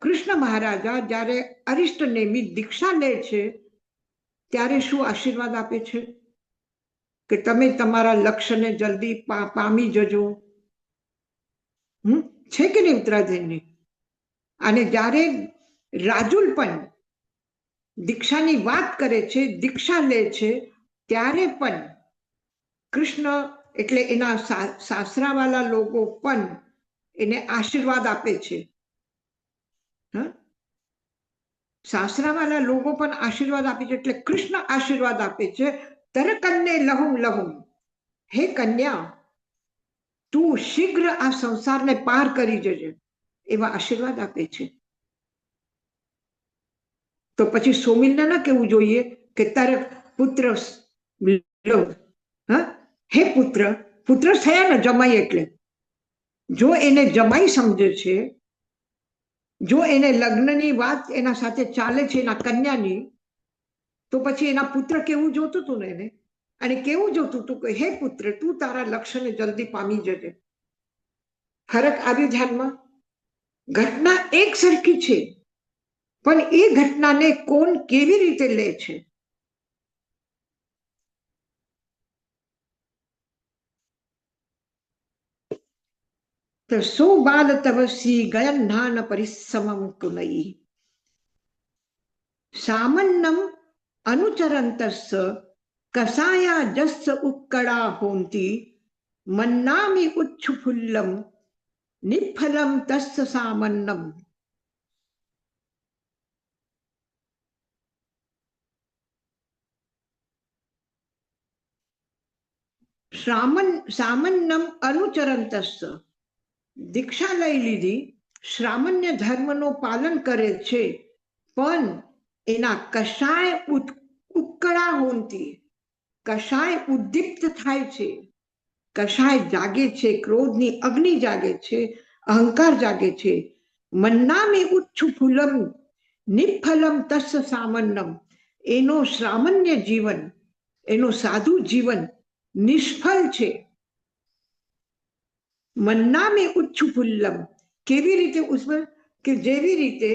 કૃષ્ણ મહારાજા જ્યારે અરિષ્ટ નિમિત્ત દીક્ષા લે છે ત્યારે શું આશીર્વાદ આપે છે કે તમે તમારા લક્ષ્યને જલ્દી પામી જજો. છે કે નહીં ઉત્તરાધ્યયની? અને જ્યારે રાજુલ પણ દીક્ષાની વાત કરે છે, દીક્ષા લે છે, ત્યારે પણ કૃષ્ણ એટલે એના સાસરાવાળા લોકો પણ એને આશીર્વાદ આપે છે. સાસરાવાળા લોકો પણ આશીર્વાદ આપે છે, એટલે કૃષ્ણ આશીર્વાદ આપે છે. તરકન્ને લહુમ લહુમ, હે કન્યા તું શીઘ્ર આ સંસારને પાર કરી જજે, એવા આશીર્વાદ આપે છે. તો પછી સૌમિલને ના કહેવું જોઈએ કે તારે પુત્ર હે પુત્ર, પુત્ર થયા ને જમાઈ. એટલે જો એને જમાઈ સમજે છે, જો એને લગ્નની વાત એના સાથે ચાલે છે એના કન્યાની, તો પછી એના પુત્ર કેવું જોતું હતું ને એને, અને કેવું જોતું હતું કે હે પુત્ર તું તારા લક્ષ્યને જલ્દી પામી જજે. ફરક આવ્યો ધ્યાનમાં? ઘટના એક સરખી છે, પણ એ ઘટનાને કોણ કેવી રીતે લે છે. તો સો બાલ તવસી ગયન્નાન પરિશ્રમમ કુનઈ સામન્નમ અનુચરંતસ્સ કસાયા જસ્સ ઉક્કડા હોંતી મન્નામિ ઉચ્છુફુલ્લમ નિફલમ તસ્સ સામન્નમ. સામન્નમ અનુચરંતસ્સ, દીક્ષા લઈ લીધી, શ્રામન્ય ધર્મનું પાલન કરે છે, પણ એના કષાય ઉક્કડા હોંતી, કષાય ઉદ્દીપ્ત થાય છે, કષાય જાગે છે, ક્રોધની અગ્નિ જાગે છે, અહંકાર જાગે છે. મન્નામી ઉચ્છુ ફૂલમ નિફલમ તસ્સ સામન્નમ, એનો શ્રામન્ય જીવન, એનો સાધુ જીવન નિષ્ફળ છે. મન્નામી ઉચ્છુ ફુલ્લમ, કેવી રીતે ઉષ્ફળ? કે જેવી રીતે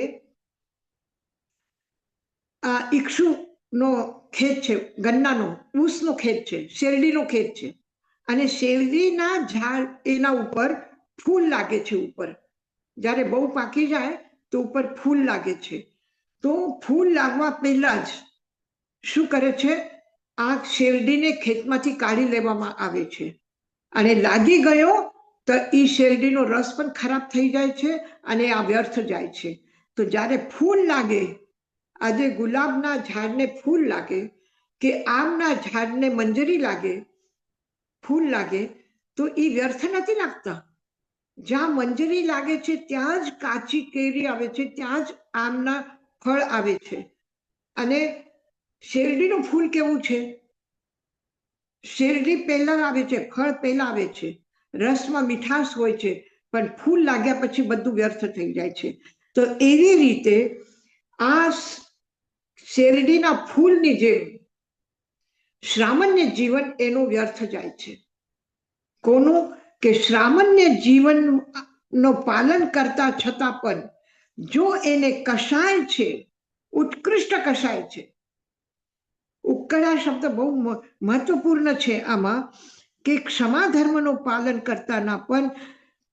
આ ઈક્ષુનો ખેત છે, ગન્નાનો ઊસનો ખેત છે, શેરડીનો ખેત છે, અને શેરડીના ઝાડ એના ઉપર ફૂલ લાગે છે. ઉપર જ્યારે બહુ પાકી જાય તો ઉપર ફૂલ લાગે છે. તો ફૂલ લાગવા પહેલા જ શું કરે છે? આ શેરડીને ખેતમાંથી કાઢી લેવામાં આવે છે, અને લાગી ગયો તો એ શેરડીનો રસ પણ ખરાબ થઈ જાય છે અને આ વ્યર્થ જાય છે. તો જ્યારે ફૂલ લાગે, આજે ગુલાબના ઝાડને ફૂલ લાગે કે આમના ઝાડને મંજરી લાગે, ફૂલ લાગે, તો એ વ્યર્થ નથી લાગતા. જ્યાં મંજરી લાગે છે ત્યાં જ કાચી કેરી આવે છે, ત્યાં જ આમના ફળ આવે છે. અને શેરડીનું ફૂલ કેવું છે? શેરડી પહેલા આવે છે, ફળ પહેલા આવે છે, રસમાં મીઠાશ હોય છે, પણ ફૂલ લાગ્યા પછી બધું વ્યર્થ થઈ જાય છે. તો એવી રીતે આ શેરડીના ફૂલની જેમ શ્રામન્ય જીવન એનું વ્યર્થ જાય છે. કોનું? કે શ્રામન્ય જીવનનો પાલન કરતા છતાં પણ જો એને કષાય છે, ઉત્કૃષ્ટ કષાય છે. ઉક્કડા શબ્દ બહુ મહત્વપૂર્ણ છે આમાં, કે ક્ષમા ધર્મનું પાલન કરતાના પણ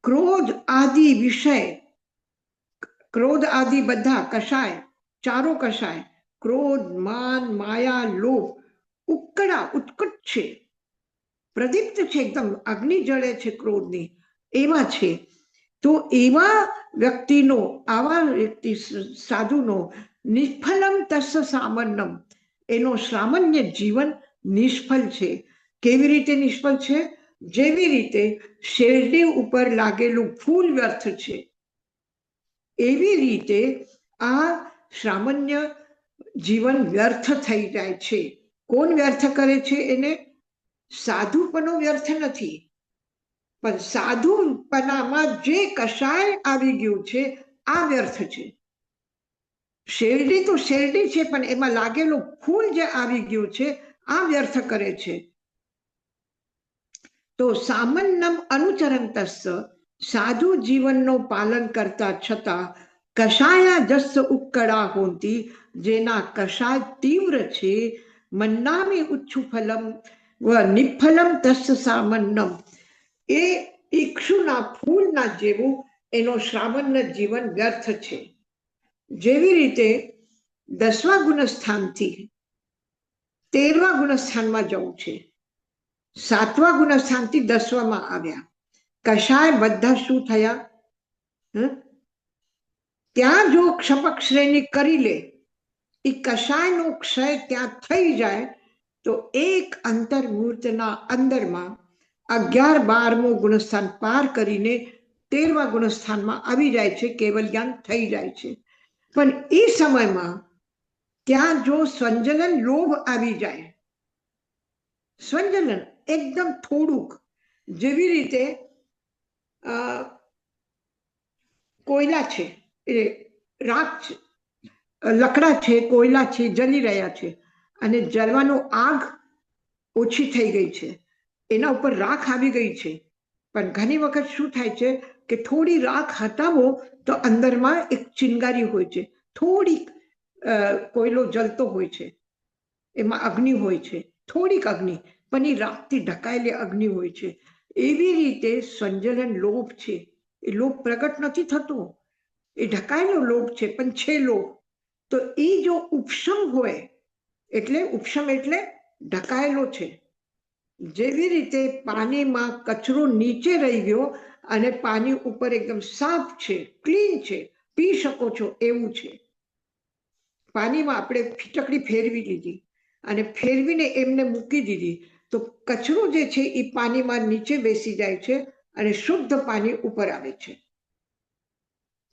ક્રોધ આદિ વિષય, ક્રોધ આદિ બધા કષાય, ચારો કષાય, ક્રોધ, માન, માયા, લોભ, ઉક્કડા ઉત્કટ છે, પ્રદીપ્ત છે, એકદમ અગ્નિ જળે છે ક્રોધની, એવા છે. તો એવા વ્યક્તિનો, આવા વ્યક્તિ સાધુનો નિષ્ફલમ તસ્સ સામન્નમ, એનો સામાન્ય જીવન નિષ્ફળ છે. કેવી રીતે નિષ્ફળ છે? જેવી રીતે શેરડી ઉપર લાગેલું ફૂલ વ્યર્થ છે, એવી રીતે આ સામાન્ય જીવન વ્યર્થ થઈ જાય છે. કોણ વ્યર્થ કરે છે એને? સાધુપણો વ્યર્થ નથી, પણ સાધુ પણ આમાં જે કષાય આવી ગયું છે આ વ્યર્થ છે. શેરડી તો શેરડી છે, પણ એમાં લાગેલું ફૂલ જે આવી ગયું છે આ વ્યર્થ કરે છે. તો સામાન્યમ અનુચરંતસ્સ, સાધુ જીવનનો પાલન કરતા છતાં કષાયા જસ્સ ઉક્કડા હોતી, જેના કષાય તીવ્ર છે, મન્નામી ઉચ્છુ ફલમ વ નિફલમ તસ્સ સામાન્યમ, એ ઈક્ષુના ફૂલના જેવું એનો સામાન્ય જીવન વ્યર્થ છે. જેવી રીતે 10મા ગુણસ્થાનથી 13મા ગુણસ્થાનમાં જવું છે, 7મા ગુણસ્થાનથી 10માં આવ્યા, કષાય બધા શું થયા? ત્યાં જો ક્ષમક શ્રેણી કરી લે, એ કષાયનો ક્ષય ત્યાં થઈ જાય તો એક અંતર્મૂર્તના અંદરમાં 11-12મું ગુણસ્થાન પાર કરીને 13મા ગુણસ્થાનમાં આવી જાય છે, કેવલ જ્ઞાન થઈ જાય છે. પણ એ સમયમાં ત્યાં જો સંજલન લોભ આવી જાય, સંજલન એકદમ થોડુંક, જેવી રીતે કોયલા છે, એ રાખ છે, લકડા છે, કોયલા છે, જલી રહ્યા છે, અને જલવાનો આગ ઓછી થઈ ગઈ છે, એના ઉપર રાખ આવી ગઈ છે. પણ ઘણી વખત શું થાય છે કે થોડી રાખ હટાવો તો અંદરમાં એક ચિનગારી હોય છે, થોડીક કોયલો જલતો હોય છે, એમાં અગ્નિ હોય છે, થોડીક અગ્નિ, પણ એ રાખથી ઢકાયેલી અગ્નિ હોય છે. એવી રીતે સંજલન લોભ છે, એ લોભ પ્રગટ નથી થતો, એ ઢકાયેલો લોભ છે, પણ છે લોભ. તો એ જો ઉપશમ હોય, એટલે ઉપશમ એટલે ઢકાયેલો છે. જેવી રીતે પાણીમાં કચરો નીચે રહી ગયો અને પાણી ઉપર એકદમ સાફ છે, ક્લીન છે, પી શકો છો એવું છે. પાણીમાં આપણે ફીટકડી ફેરવી લીધી અને ફેરવીને એમને મૂકી દીધી તો કચરો જે છે એ પાણીમાં નીચે બેસી જાય છે અને શુદ્ધ પાણી ઉપર આવે છે.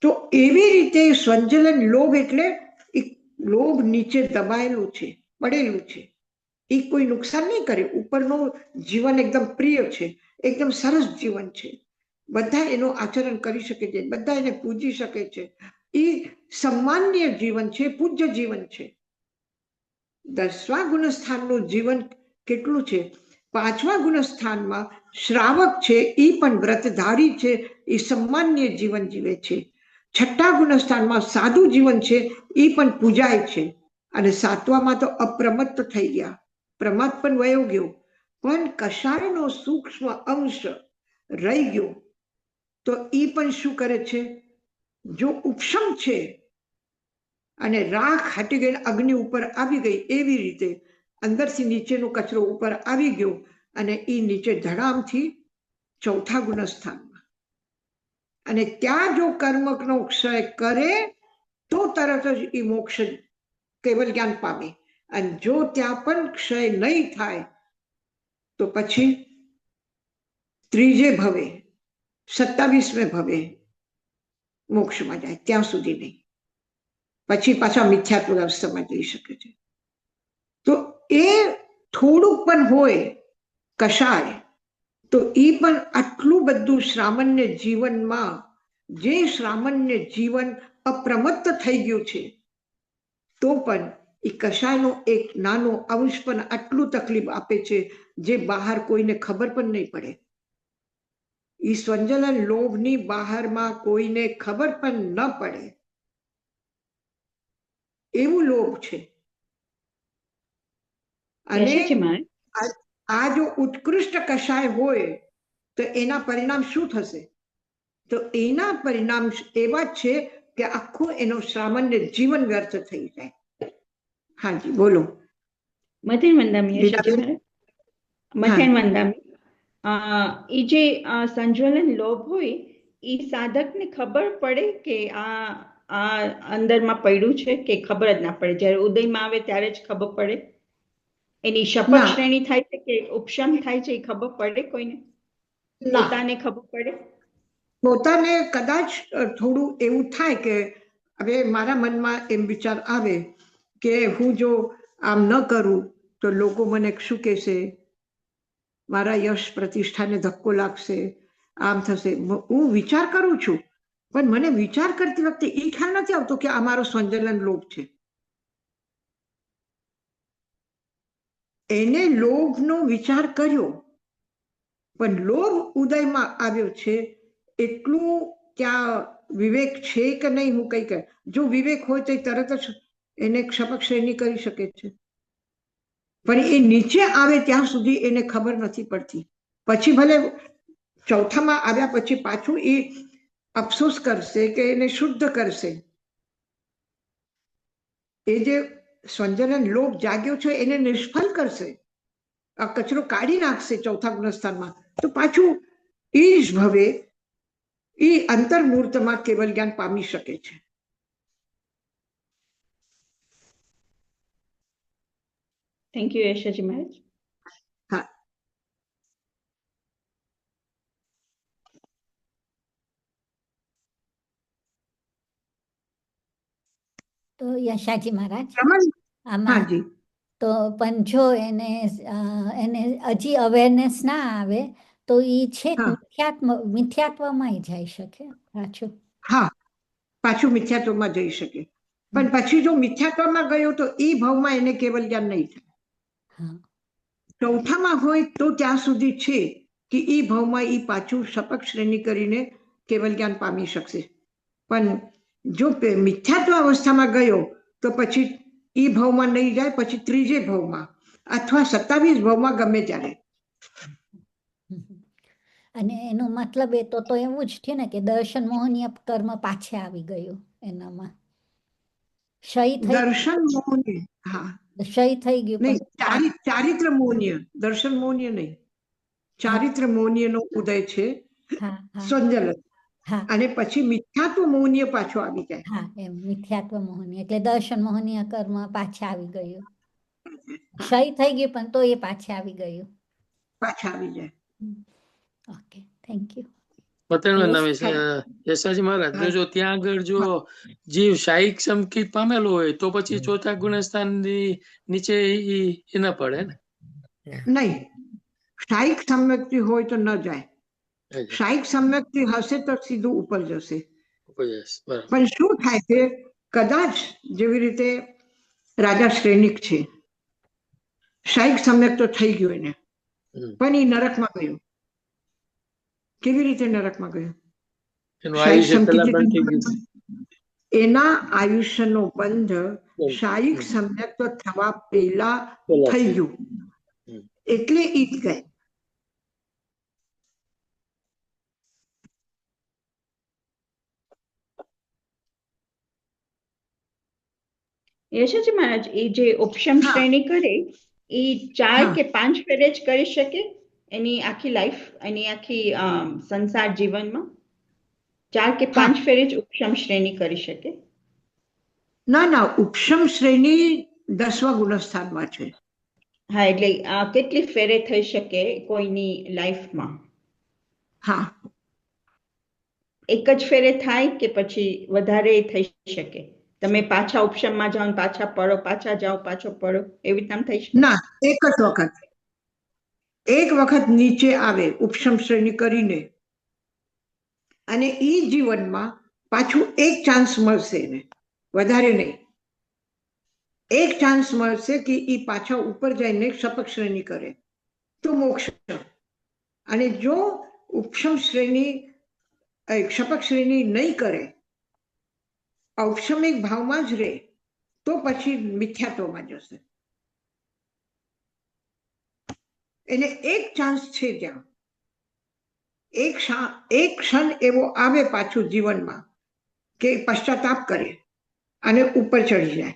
તો એવી રીતે સંજલન લોભ એટલે લોભ નીચે દબાયેલું છે, પડેલું છે, એ કોઈ નુકસાન નહીં કરે. ઉપરનું જીવન એકદમ પ્રિય છે, એકદમ સરસ જીવન છે, બધા એનું આચરણ કરી શકે છે, બધા એને પૂજી શકે છે, એ સન્માનીય જીવન છે, પૂજ્ય જીવન છે. 10મા ગુણસ્થાનનું જીવન કેટલું છે? 5મા ગુણસ્થાનમાં શ્રાવક છે, એ પણ વ્રતધારી છે, એ સન્માનીય જીવન જીવે છે. 6ઠ્ઠા ગુણસ્થાનમાં સાધુ જીવન છે, એ પણ પૂજાય છે. અને 7મામાં તો અપ્રમત્ત થઈ ગયા, પ્રમાદ પણ વયો ગયો, પણ કષાયનો સૂક્ષ્મ અંશ રહી ગયો. તો એ પણ શું કરે છે? જો ઉપશમ છે અને રાખ હટી ગઈ, અગ્નિ ઉપર આવી ગઈ, એવી રીતે અંદરથી નીચેનો કચરો ઉપર આવી ગયો અને એ નીચે ધડામથી 4થા ગુણસ્થાનમાં, અને ત્યાં જો કર્મનો ક્ષય કરે તો તરત જ એ મોક્ષ કેવલ જ્ઞાન પામે. અને જો ત્યાં પણ ક્ષય નહીં થાય તો પછી 3જે ભવે 27મે ભવે મોક્ષમાં જાય, ત્યાં સુધી નહીં, પછી પાછા મિથ્યાત્વ અવસ્થામાં જઈ શકે છે. તો એ થોડુંક પણ હોય કષાય, તો એ પણ આટલું બધું સામાન્ય જીવનમાં, જે સામાન્ય જીવન અપ્રમત્ત થઈ ગયું છે, તો પણ એ કષાયનો એક નાનો અંશ પણ આટલું તકલીફ આપે છે, જે બહાર કોઈને ખબર પણ નહીં પડે. એ સંજલન લોભની બહારમાં કોઈને ખબર પણ ન પડે એવું લોભ છે. અને આ જો ઉત્કૃષ્ટ કષાય હોય તો એના પરિણામ શું થશે? તો એના પરિણામ એવા છે કે આખું એનો સામાન્ય જીવન વ્યર્થ થઈ જાય. હાજી બોલો. મધ્યાન વંદામી મધ્યાન વંદામી એ જે સંજ્વલન લોભ હોય, એ સાધકને ખબર પડે કે આ અંદરમાં પડ્યું છે કે ખબર જ ના પડે? જયારે ઉદયમાં આવે ત્યારે જ ખબર પડે? એની શપથ શ્રેણી થાય છે કે ઉપશમ થાય છે, એ ખબર પડે કોઈને? પોતાને ખબર પડે? પોતાને કદાચ થોડું એવું થાય કે હવે મારા મનમાં એમ વિચાર આવે કે હું જો આમ ન કરું તો લોકો મને શું કહેશે, મારા યશ પ્રતિષ્ઠાને ધક્કો લાગશે, આમ થશે. હું વિચાર કરું છું, પણ મને વિચાર કરતી વખતે એ ખ્યાલ નથી આવતો કે આ મારો સંજલન લોભ છે. એને લોભનો વિચાર કર્યો, પણ લોભ ઉદયમાં આવ્યો છે એટલું ત્યાં વિવેક છે કે નહીં હું કઈ કહે. જો વિવેક હોય તો તરત જ એને ક્ષપક શ્રેણી કરી શકે છે, પણ એ નીચે આવે ત્યાં સુધી એને ખબર નથી પડતી. પછી ભલે ચોથામાં આવ્યા પછી પાછું એ અફસોસ કરશે કે એને શુદ્ધ કરશે. એ જે સંજલન લોભ જાગ્યો છે એને નિષ્ફળ કરશે, આ કચરો કાઢી નાખશે ચોથા ગુણસ્થાનમાં, તો પાછું એ જ ભવે એ અંતર્મૂર્તમાં કેવલ જ્ઞાન પામી શકે છે. થેન્ક યુ યશાજી મહારાજ. હા, તો યશાજી મહારાજ રમણ, આમાં હાજી, તો પણ જો એને હજી અવેરનેસ ના આવે તો એ છેક હા. મિથ્યાત્વમાં જઈ શકે પાછું. હા, પાછું મિથ્યાત્વમાં જઈ શકે, પણ પછી જો મિથ્યાત્વમાં ગયો તો એ ભાવમાં એને કેવલ જ્ઞાન નહીં થાય. હા, ચોથામાં હોય તો ત્યાં સુધી છે કે એ ભાવમાં એ પાછું શપક શ્રેણી કરીને કેવલ જ્ઞાન પામી શકશે. પણ જો મિથ્યાત્વ અવસ્થામાં ગયો તો પછી એ ભાવમાં નહીં જાય, પછી ત્રીજે ભાવમાં અથવા 27 ભાવમાં ગમે ત્યારે. અને એનો મતલબ એ તો એવું જ થયું ને કે દર્શન મોહનીય કર્મ પાછે આવી ગયું એનામાં. ક્ષય થઈ દર્શન મોહનીય, હા ક્ષય થઈ ગયું નહીં, પણ ચારિત્ર મોહનીય, દર્શન મોહનીય નહીં, ચારિત્ર મોહનીય નો ઉદય છે હા હા સંજલન, હા અને પછી મિથ્યાત્વ મોહનીય પાછો આવી જાય. હા, એમ મિથ્યાત્વ મોહનીય એટલે દર્શન મોહનીય કર્મ પાછા આવી ગયું. ક્ષય થઈ ગયું પણ તો એ પાછે આવી ગયું. પાછા આવી જાય. Okay, thank you. મતેન Yes, યશાજી મહારાજ, જો ત્યાં આગળ જો જીવ શાહિક સંકિત પામેલો હોય તો પછી ચોથા ગુણસ્થાન નીચે એ ન પડે ને? નહીં, શાહિક સમ્યક્તિ હોય તો ન જાય. શાહિક સમ્યક્તિ હશે તો સીધું ઉપર જશે. બરાબર. પણ શું થાય છે, કદાચ જેવી રીતે રાજા શ્રેણિક છે, શાહિક સમ્યક તો થઈ ગયું એને, પણ એ નરકમાં ગયું. કેવી રીતે નરકમાં ગયું? એનું શાહિક આયુષ્ય પહેલા સંકિત બંધ થઈ ગયું. એના આયુષ્યનો બંધ શાહિક સમ્યક તો થવા પહેલા થઈ ગયું, એટલે ઈ જ ગઈ. યશાજી મહારાજ, એ જે ઉપશમ હા. શ્રેણી કરે એ 4 હા. કે 5 ફેરે જ કરી શકે એની આખી લાઈફ, એની આખી સંસાર જીવનમાં 4 કે 5 ફેરે જ ઉપશમ શ્રેણી કરી શકે? ના ના, ઉપશમ શ્રેણી 10મા ગુણસ્થાનમાં છે. હા, એટલે કેટલી ફેરે થઈ શકે કોઈની લાઈફમાં? હા, એક જ ફેરે થાય કે પછી વધારે થઈ શકે? તમે પાછા ઉપશમમાં જાઓ, પાછા પડો, પાછા જાઓ, પાછો પડો, એવી રીતના થઈ શકે? ના, એક જ વખત, એક વખત નીચે આવે ઉપશમ શ્રેણી કરીને, અને ઈ જીવનમાં પાછું એક ચાન્સ મળશે એને, વધારે નહીં. એક ચાન્સ મળશે કે ઈ પાછા ઉપર જઈને શપક શ્રેણી કરે તો મોક્ષ. અને જો ઉપશમ શ્રેણી શપક શ્રેણી નહીં કરે, ઔક્ષમિક ભાવમાં જ રહે, તો પછી મિથ્યાત્વમાં જશે. એને એક ચાન્સ છે ત્યાં, એક ક્ષણ એવો આવે પાછું જીવનમાં કે પશ્ચાતાપ કરે અને ઉપર ચડી જાય.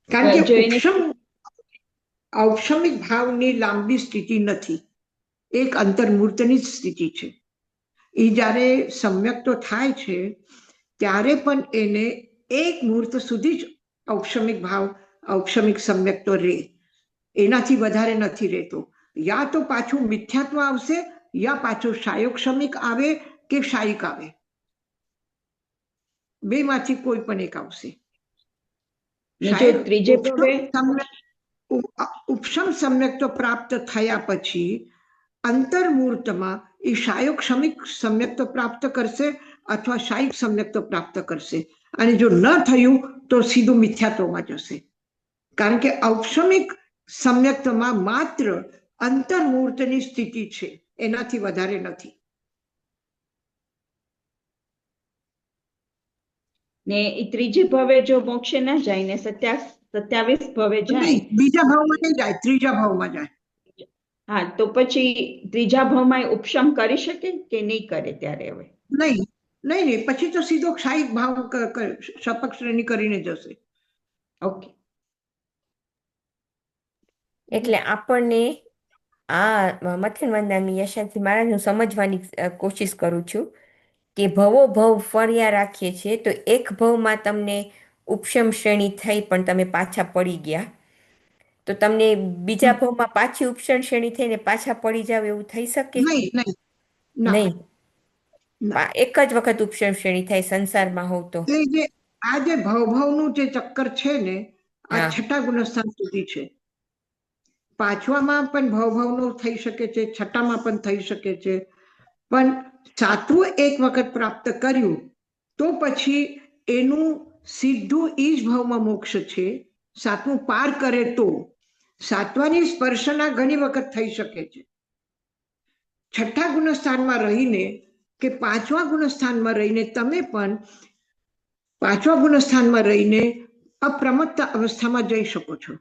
કારણ કે ઔક્ષમિક ભાવની લાંબી સ્થિતિ નથી, એક અંતર્મૂર્તની જ સ્થિતિ છે. એ જ્યારે સમ્યક તો થાય છે ત્યારે પણ એને એક મુહૂર્ત સુધી જ ઔક્ષમિક ભાવ, ઔક્ષમિક સમ્યક તો રહે, એનાથી વધારે નથી રહેતો. યા તો પાછું મિથ્યાત્વ આવશે, યા પાછું શાયોક્ષમિક આવે કે શાયિક આવે, બેમાંથી કોઈ પણ એક આવશે. ઉપશમ સમ્યક તો પ્રાપ્ત થયા પછી અંતર્મૂર્તમાં એ શાયોક્ષમિક સમ્યક્ત પ્રાપ્ત કરશે અથવા શાયિક સમ્યક્ત પ્રાપ્ત કરશે, અને જો ન થયું તો સીધું મિથ્યાત્વમાં જશે. કારણ કે ઔક્ષમિક સમ્યક્તમાં માત્ર અંતર્મૂર્તની સ્થિતિ છે, એનાથી વધારે નથી. ને એ ત્રીજે ભવે જો મોક્ષે ના જાય ને 27 ભવે જાય, નહીં, બીજા ભાવમાં નહીં જાય, ત્રીજા ભાવમાં જાય. હા, તો પછી ત્રીજા ભાવમાં એ ઉપશમ કરી શકે કે નહીં કરે? ત્યારે હવે નહીં નહીં નહીં, પછી તો સીધો ક્ષાયિક ભાવ સપક શ્રેણી કરીને જશે. ઓકે. એટલે આપણને આ મથન વંદામી યશાજી મહારાજ હું સમજવાની કોશિશ કરું છું કે ભવો ભવ ફર્યા રાખીએ છીએ તો એક ભવમાં તમને ઉપશમ શ્રેણી થઈ પણ તમે પાછા પડી ગયા, તો તમને બીજા ભવમાં પાછી ઉપશમ શ્રેણી થઈને પાછા પડી જાવ એવું થઈ શકે? નહીં નહીં ના, નહીં, ના. એક જ વખત ઉપશમ શ્રેણી થાય સંસારમાં હોવ તો. એટલે જે આ જે ભવનું જે ચક્કર છે ને, આ હા. 6ઠા ગુણસ્થાન સુધી છે. પાંચવામાં પણ ભવનો થઈ શકે છે, 6ઠામાં પણ થઈ શકે છે, પણ 7મું એક વખત પ્રાપ્ત કર્યું તો પછી એનું સીધું ઈ જ ભાવમાં મોક્ષ છે. 7મું પાર કરે તો 7વાની સ્પર્શના ઘણી વખત થઈ શકે છે. 6ઠ્ઠા ગુણસ્થાનમાં રહીને કે 5મા ગુણસ્થાનમાં રહીને તમે પણ 5મા ગુણસ્થાનમાં રહીને અપ્રમત્ત અવસ્થામાં જઈ શકો છો,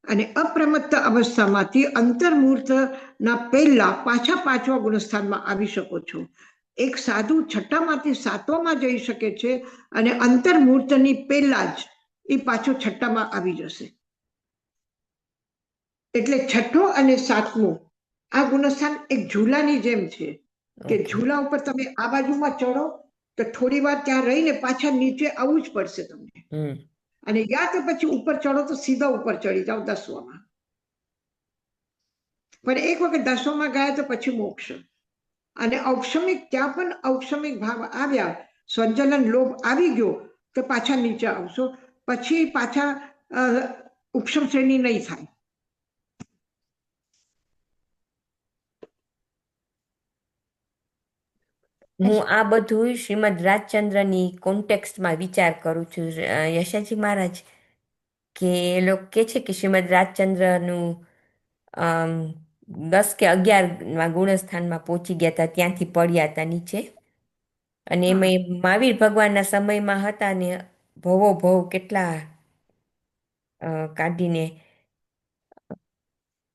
અને અપ્રમત્ત અવસ્થામાંથી અંતર્મૂર્તના પહેલા પાછા 5મા ગુણસ્થાનમાં આવી શકો છો. એક સાધુ 6ઠ્ઠામાંથી 7મામાં જઈ શકે છે, અને અંતર્મૂર્તની પહેલા જ એ પાછો 6ઠ્ઠામાં આવી જશે. એટલે 6ઠ્ઠો અને 7મું આ ગુણસ્થાન એક ઝૂલાની જેમ છે કે ઝૂલા ઉપર તમે આ બાજુમાં ચડો તો થોડી વાર ત્યાં રહીને પાછા નીચે આવવું જ પડશે તમને, અને યા તો પછી ઉપર ચડો તો સીધા ઉપર ચડી જાઓ 10મામાં. પણ એક વખત 10મામાં ગયા તો પછી મોક્ષ. અને ઔક્ષમિક, ત્યાં પણ ઔક્ષમિક ભાવ આવ્યા, સંચલન લોભ આવી ગયો તો પાછા નીચે આવશો, પછી પાછા ઉપશમ શ્રેણી નહીં થાય. હું આ બધું શ્રીમદ રાજચંદ્રની કોન્ટેક્સ્ટમાં વિચાર કરું છું યશાજી મહારાજ, કે એ લોકો કે છે કે શ્રીમદ રાજચંદ્રનું 10 કે 11મા ગુણસ્થાનમાં પહોંચી ગયા હતા, ત્યાંથી પડ્યા હતા નીચે, અને એમાં મહાવીર ભગવાનના સમયમાં હતા ને ભવો ભવ કેટલા કાઢીને.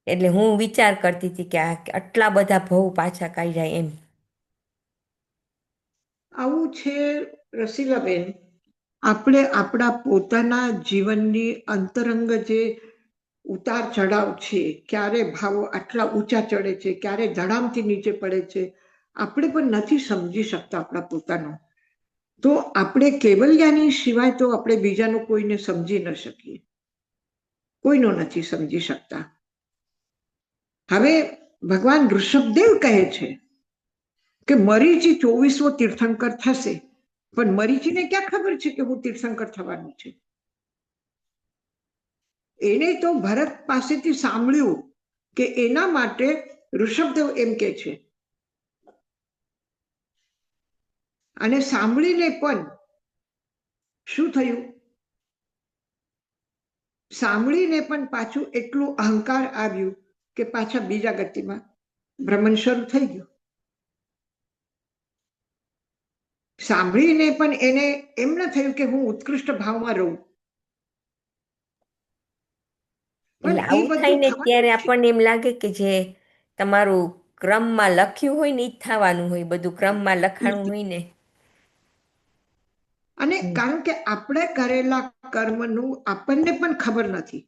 એટલે હું વિચાર કરતી હતી કે આટલા બધા ભવ પાછા કાઢ્યા એમ. આવું છે રસીલાબેન, આપણે આપણા પોતાના જીવનની અંતરંગ જે ઉતાર ચઢાવ છે, ક્યારે ભાવો આટલા ઊંચા ચડે છે, ક્યારે ધડામથી નીચે પડે છે, આપણે પણ નથી સમજી શકતા આપણા પોતાનો. તો આપણે કેવલ્યાની સિવાય તો આપણે બીજાનું કોઈને સમજી ન શકીએ, કોઈનો નથી સમજી શકતા. હવે ભગવાન ઋષભદેવ કહે છે કે મરીચી 24મો તીર્થંકર થશે, પણ મરીચીને ક્યાં ખબર છે કે હું તીર્થંકર થવાનું છે? એને તો ભરત પાસેથી સાંભળ્યું કે એના માટે ઋષભદેવ એમ કે છે, અને સાંભળીને પણ શું થયું? સાંભળીને પણ પાછું એટલું અહંકાર આવ્યું કે પાછા બીજા ગતિમાં ભ્રમણ શરૂ થઈ ગયું. સાંભળીને પણ એને એમ ન થયું કે હું ઉત્કૃષ્ટ ભાવમાં રહું. એટલે આવું થાય ને ત્યારે આપણને એમ લાગે કે જે તમારું ક્રમમાં લખ્યું હોય ને એ જ થવાનું હોય, બધું ક્રમમાં લખાણું હોય ને. અને કારણ કે આપણે કરેલા કર્મનું આપણને પણ ખબર નથી.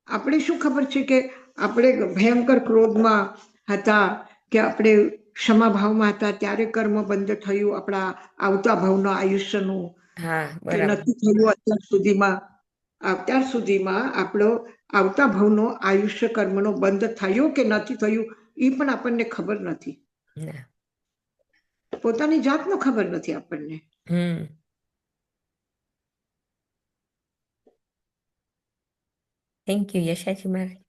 આપણે શું ખબર છે કે આપણે ભયંકર ક્રોધમાં હતા કે આપણે ક્ષમા ભાવમાં હતા ત્યારે કર્મ બંધ થયું આપણા આવતા ભાવના આયુષ્યનું, કે નથી થયું અત્યાર સુધીમાં આપણો આવતા ભાવનો આયુષ્ય કર્મનો બંધ થયો કે નથી થયું એ પણ આપણને ખબર નથી. પોતાની જાતનો ખબર નથી આપણને. થેન્ક યુ યશાજી મહારાજ.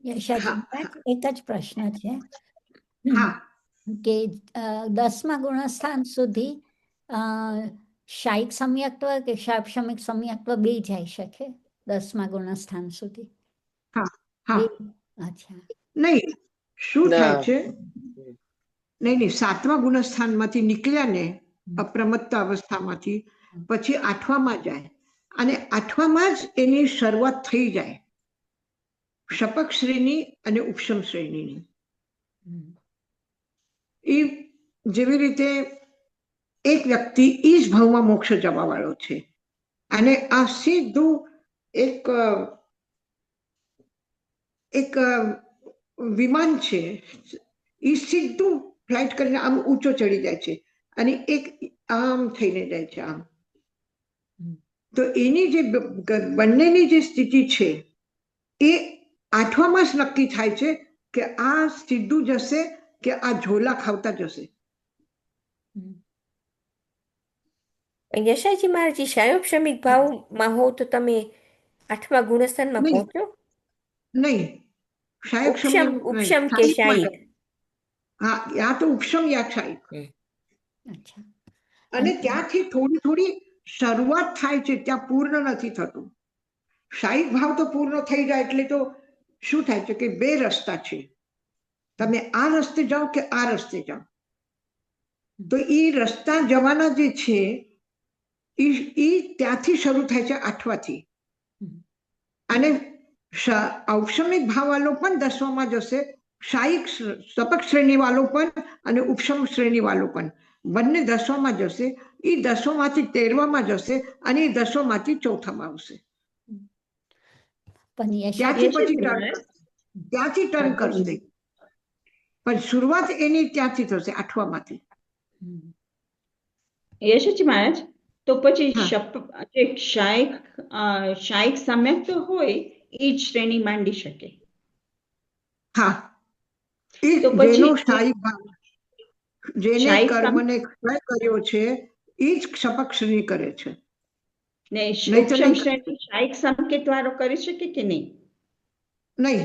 યશાજી હા, મહારાજ, એક જ પ્રશ્ન છે હા કે 10મા ગુણસ્થાન સુધી શાયિક સમ્યક્ત્વ કે શાપશમિક સમ્યક્ત્વ બે જઈ શકે 10મા ગુણસ્થાન સુધી? હા હા બે. અચ્છા. નહીં, શું થાય ના છે? નહીં, 7મા ગુણસ્થાનમાંથી નીકળ્યા ને અપ્રમત્ત અવસ્થામાંથી પછી 8માં જાય, અને 8માં જ એની શરૂઆત થઈ જાય શપક શ્રેણી અને ઉપશમ શ્રેણીની. એ જેવી રીતે એક વ્યક્તિ ઈ જ ભાવમાં મોક્ષ જવા વાળો છે, અને આ સીધું એક એક વિમાન છે, એ સીધું ફ્લાઇટ કરીને આમ ઊંચો ચડી જાય છે, અને એક આમ થઈને જાય છે આમ. તો એની જે બંનેની જે સ્થિતિ છે એ 8માં જ નક્કી થાય છે કે આ સીધું જશે કે આ ઝોલા ખાવતા જશે. યશાજી મહારાજ, શાયોપશમિક ભાવમાં હો તો તમે 8મા ગુણસ્થાનમાં નહીં. પહોંચો? નહીં, શાયક ઉપશમ કે શાયિક? હા, યા તો ઉપશમ યા શાયિક. અચ્છા. અને ત્યાંથી થોડી થોડી શરૂઆત થાય છે, ત્યાં પૂર્ણ નથી થતું. શાયિક ભાવ તો પૂર્ણ થઈ જાય એટલે તો શું થાય છે કે બે રસ્તા છે, તમે આ રસ્તે જાઓ કે આ રસ્તે જાઓ. તો એ રસ્તા જવાના જે છે એ ત્યાંથી શરૂ થાય છે 8વાથી. અને ઔક્ષમિક ભાવ વાળો પણ 10માં જશે, શાયિક સપક શ્રેણી વાળો પણ અને ઉપશમ શ્રેણી વાળો પણ, બંને 10માં જશે. એ 10માંથી 13માં જશે, અને એ 10માંથી 4માં આવશે. પણ ત્યાંથી યશાજી પછી ત્યાંથી ટર્ન કરશે, પણ શરૂઆત એની ત્યાંથી થશે 8માંથી. યશાજી મહારાજ, તો પછી હા. જે શાયિક સમ્યક તો હોય એ જ શ્રેણી માંડી શકે. હા, એ તો પછી જેનો શાયિક ભાવ, જેને શાયિક કર્મને ક્ષય કર્યો છે એ જ ક્ષપક શ્રેણી કરે છે. ને નહીં તો ઉપશમ નહીં. શ્રેણી શાયિક સંકેત વાળો કરી શકે કે નહીં? નહીં,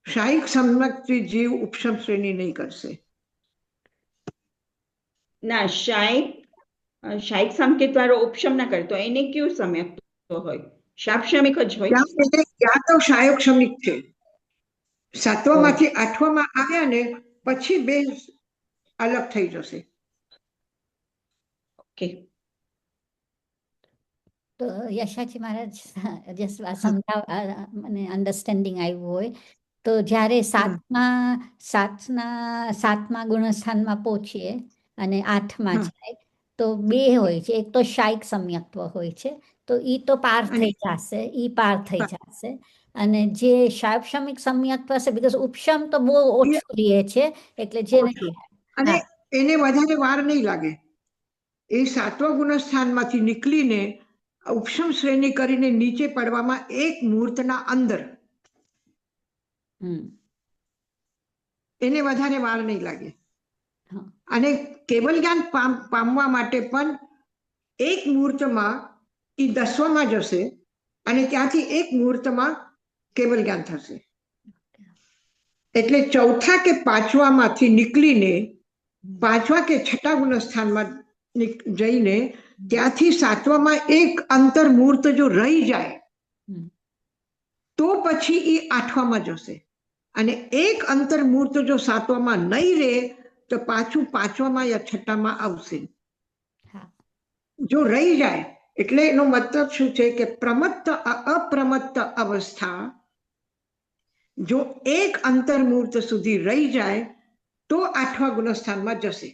શાયિક સમ્યકથી જીવ ઉપશમ શ્રેણી નહીં કરશે. ના, શાયિક સંકેત વાળો ઉપશમ ના કરે તો એને કયું સમ્યક હોય? શાપશમિક જ હોય. ત્યાં તો શાયક સમિક છે. 7માંથી 8માં આવ્યા ને પછી બે અલગ થઈ જશે. ઓકે. તો યશાજી મહારાજ, મને અન્ડરસ્ટેન્ડિંગ આવ્યું હોય તો જ્યારે 7મા ગુણસ્થાનમાં પહોંચીએ અને 8માં જાય તો બે હોય છે, એક તો શાયિક સમ્યક્ત્વ હોય છે, તો ઈ તો પાર થઈ જશે, ઈ પાર થઈ જશે. અને જે શાપશમિક સમ્યક્ત્વ છે, બીકોઝ ઉપશમ તો બહુ ઓછું રહે છે, એટલે જે અને એને વધારે વાર નહીં લાગે. એ 7મા ગુણસ્થાનમાંથી નીકળીને ઉપશમ શ્રેણી કરીને નીચે પડવામાં એક મુહૂર્તના અંદર એને વધારે વાર નહીં લાગે. અને કેવલ જ્ઞાન પામવા માટે પણ એક મુહૂર્તમાં એ 10માં જશે, અને ત્યાંથી એક મુહૂર્તમાં કેવલ જ્ઞાન થશે. એટલે 4થા કે 5માંથી નીકળીને 5મા કે 6ઠા ગુણસ્થાનમાં જઈને ત્યાંથી 7માં એક અંતર મુહૂર્ત જો રહી જાય તો પછી એ 8માં જશે, અને એક અંતર મુહૂર્ત જો 7માં નહીં રહે તો પાછું 5માં યા 6માં આવશે. જો રહી જાય એટલે એનો મતલબ શું છે કે પ્રમત્ત અપ્રમત્ત અવસ્થા જો એક અંતર મુહૂર્ત સુધી રહી જાય તો 8મા ગુણસ્થાનમાં જશે.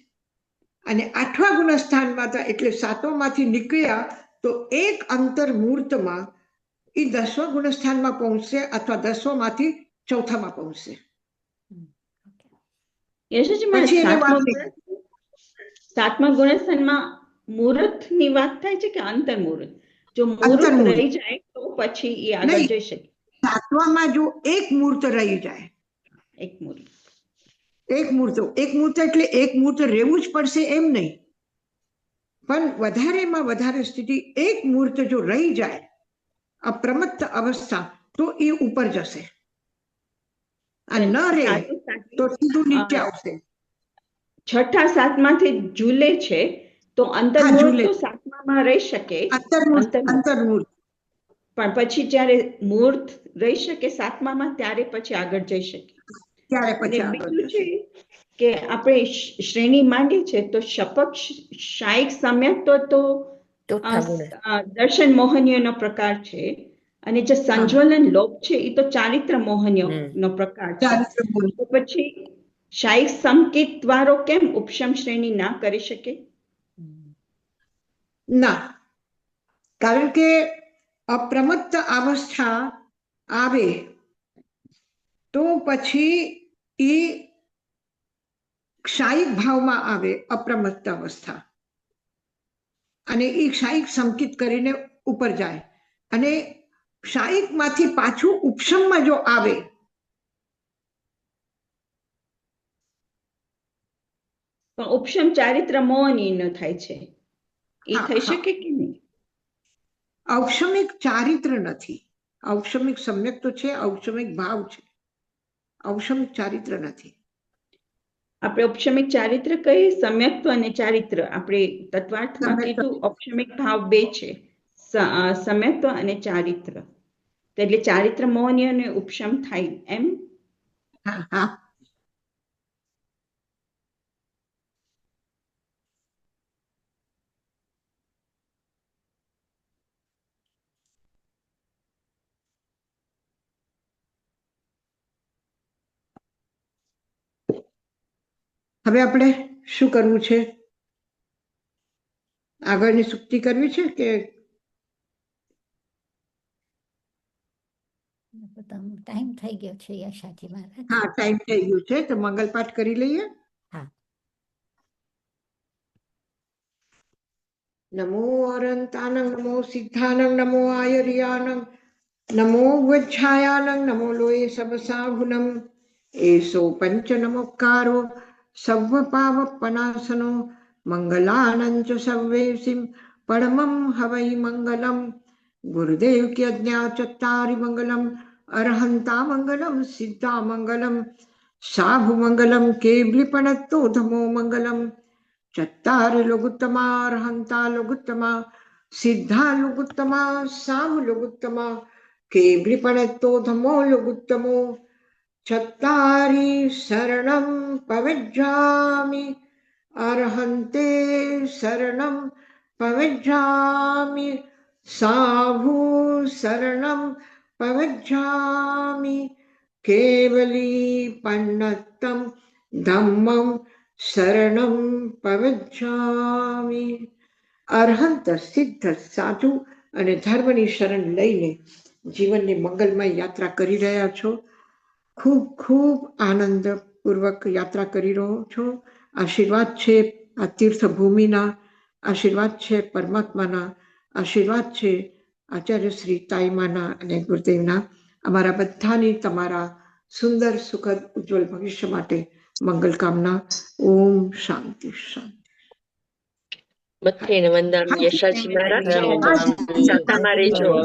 અને 8મા ગુણસ્થાનમાં એટલે 7માંથી નીકળ્યા તો એક અંતર મુહૂર્તમાં એ 10મા ગુણસ્થાનમાં પહોંચશે, અથવા 10માંથી 4થામાં પહોંચશે. પછી 7મા ગુણસ્થાનમાં મુહૂર્તની વાત થાય છે કે અંતર મુહૂર્ત? જો મુહૂર્ત રહી જાય તો પછી એ આગળ જઈ શકે. 7માં જો એક મુહૂર્ત રહી જાય, એક મુહૂર્ત એટલે એક મુહૂર્ત રહેવું જ પડશે એમ નહીં, પણ વધારેમાં વધારે સ્થિતિ એક મુહૂર્ત જો રહી જાય અપ્રમત્ત અવસ્થા, તો એ ઉપર જશે, અને ન રહે તો સીધું નીચે આવશે. છઠ્ઠા સાતમાથી ઝૂલે છે તો અંતર્મુહૂર્ત તો સાતમામાં રહી શકે, અંતર્મુહૂર્ત પણ પછી જ્યારે મુહૂર્ત રહી શકે સાતમામાં ત્યારે પછી આગળ જઈ શકે. ત્યારે પછી અને આગળ બીજું જશે. છે કે આપણે શ્રેણી માંડી છે તો શપક શાયિક સમ્યક તો ચોથા ગુણ દર્શન મોહનીયનો પ્રકાર છે, અને જે સંજ્વલન લોપ છે એ તો ચારિત્ર મોહનીયનો પ્રકાર છે. ચારિત્ર ગુણ. તો પછી શાયિક સંકેત વાળો કેમ ઉપશમ શ્રેણી ના કરી શકે? ના, કારણ કે અપ્રમત્ત અવસ્થા આવે તો પછી એ ક્ષાયિક ભાવમાં આવે, અપ્રમત્ત અવસ્થા, અને એ ક્ષાયિક સંકિત કરીને ઉપર જાય, અને ક્ષાયિક માંથી પાછું ઉપશમમાં જો આવે પણ ઉપશમ ચારિત્ર મોહનીય થાય છે, એ થઈ શકે કે નહીં? ઔક્ષમિક ચારિત્ર નથી, ઔક્ષમિક સમ્યક તો છે, ઔક્ષમિક ભાવ છે, ઔક્ષમિક ચારિત્ર નથી. આપણે ઔપશમિક ચારિત્ર કહીએ, સમ્યક્ત્વ અને ચારિત્ર. આપણે તત્વાર્થમાં સમ્યક્ત્વ. કીધું ઔપશમિક ભાવ બે છે, સમ્યક્ત્વ અને ચારિત્ર. એટલે ચારિત્ર મોહનીય અને ઉપશમ થાય એમ. હા હા. હવે આપણે શું કરવું છે? આગળની સુક્તિ કરવી છે કે ટાઈમ થઈ ગયો છે યશાજી મહારાજ? હા, ટાઈમ થઈ ગયું છે, તો મંગલપાઠ કરી લઈએ. હા. નમો અરંતાનંગ, નમો સિદ્ધાનંગ, નમો આયર્યાનંગ, નમો વજ્જાયાનંગ, નમો લોય સબસાહુનમ, એસો પંચ નમોકારો સર્વ પાવપનાસનો, મંગલાનંચ સર્વેસિમ પરમમ હવૈ મંગલમ. ગુરુદેવ की આજ્ઞા ચત્તારી મંગલમ, અરહંતા મંગલમ, સિદ્ધા મંગલમ, સાભુ મંગલમ, કેવલિપણત્તો ધમો મંગલમ. ચત્તારી લોગુત્તમા, અરહંતા લોગુત્તમા, સિદ્ધા લોગુત્તમા, સાભુ લોગુત્તમા, કેવલિપણત્તો ધમો લોગુત્તમો. ચત્તારી શરણમ પવજ્જામિ, અરહંતે શરણમ પવજ્જામિ, સાભુ શરણમ પવજ્જામિ, કેવલીપન્નતમ ધમ્મમ શરણમ પવજ્જામિ. અરહંત, સિદ્ધ, સાધુ અને ધર્મની શરણ લઈને જીવનની મંગલમય યાત્રા કરી રહ્યા છો. ખૂબ ખૂબ આનંદપૂર્વક યાત્રા કરી રહ્યો છો. આશીર્વાદ છે આ તીર્થભૂમિના, આશીર્વાદ છે પરમાત્માના, આશીર્વાદ છે આચાર્ય શ્રી તાઈમાના અને ગુરુદેવના. અમારા બધાની તમારા સુંદર સુખદ ઉજ્જવલ ભવિષ્ય માટે મંગલ કામના. ઓમ શાંતિ શાંતિ. મથેન વંદન યશાજી મહારાજ, સત્તામાં રહેજો.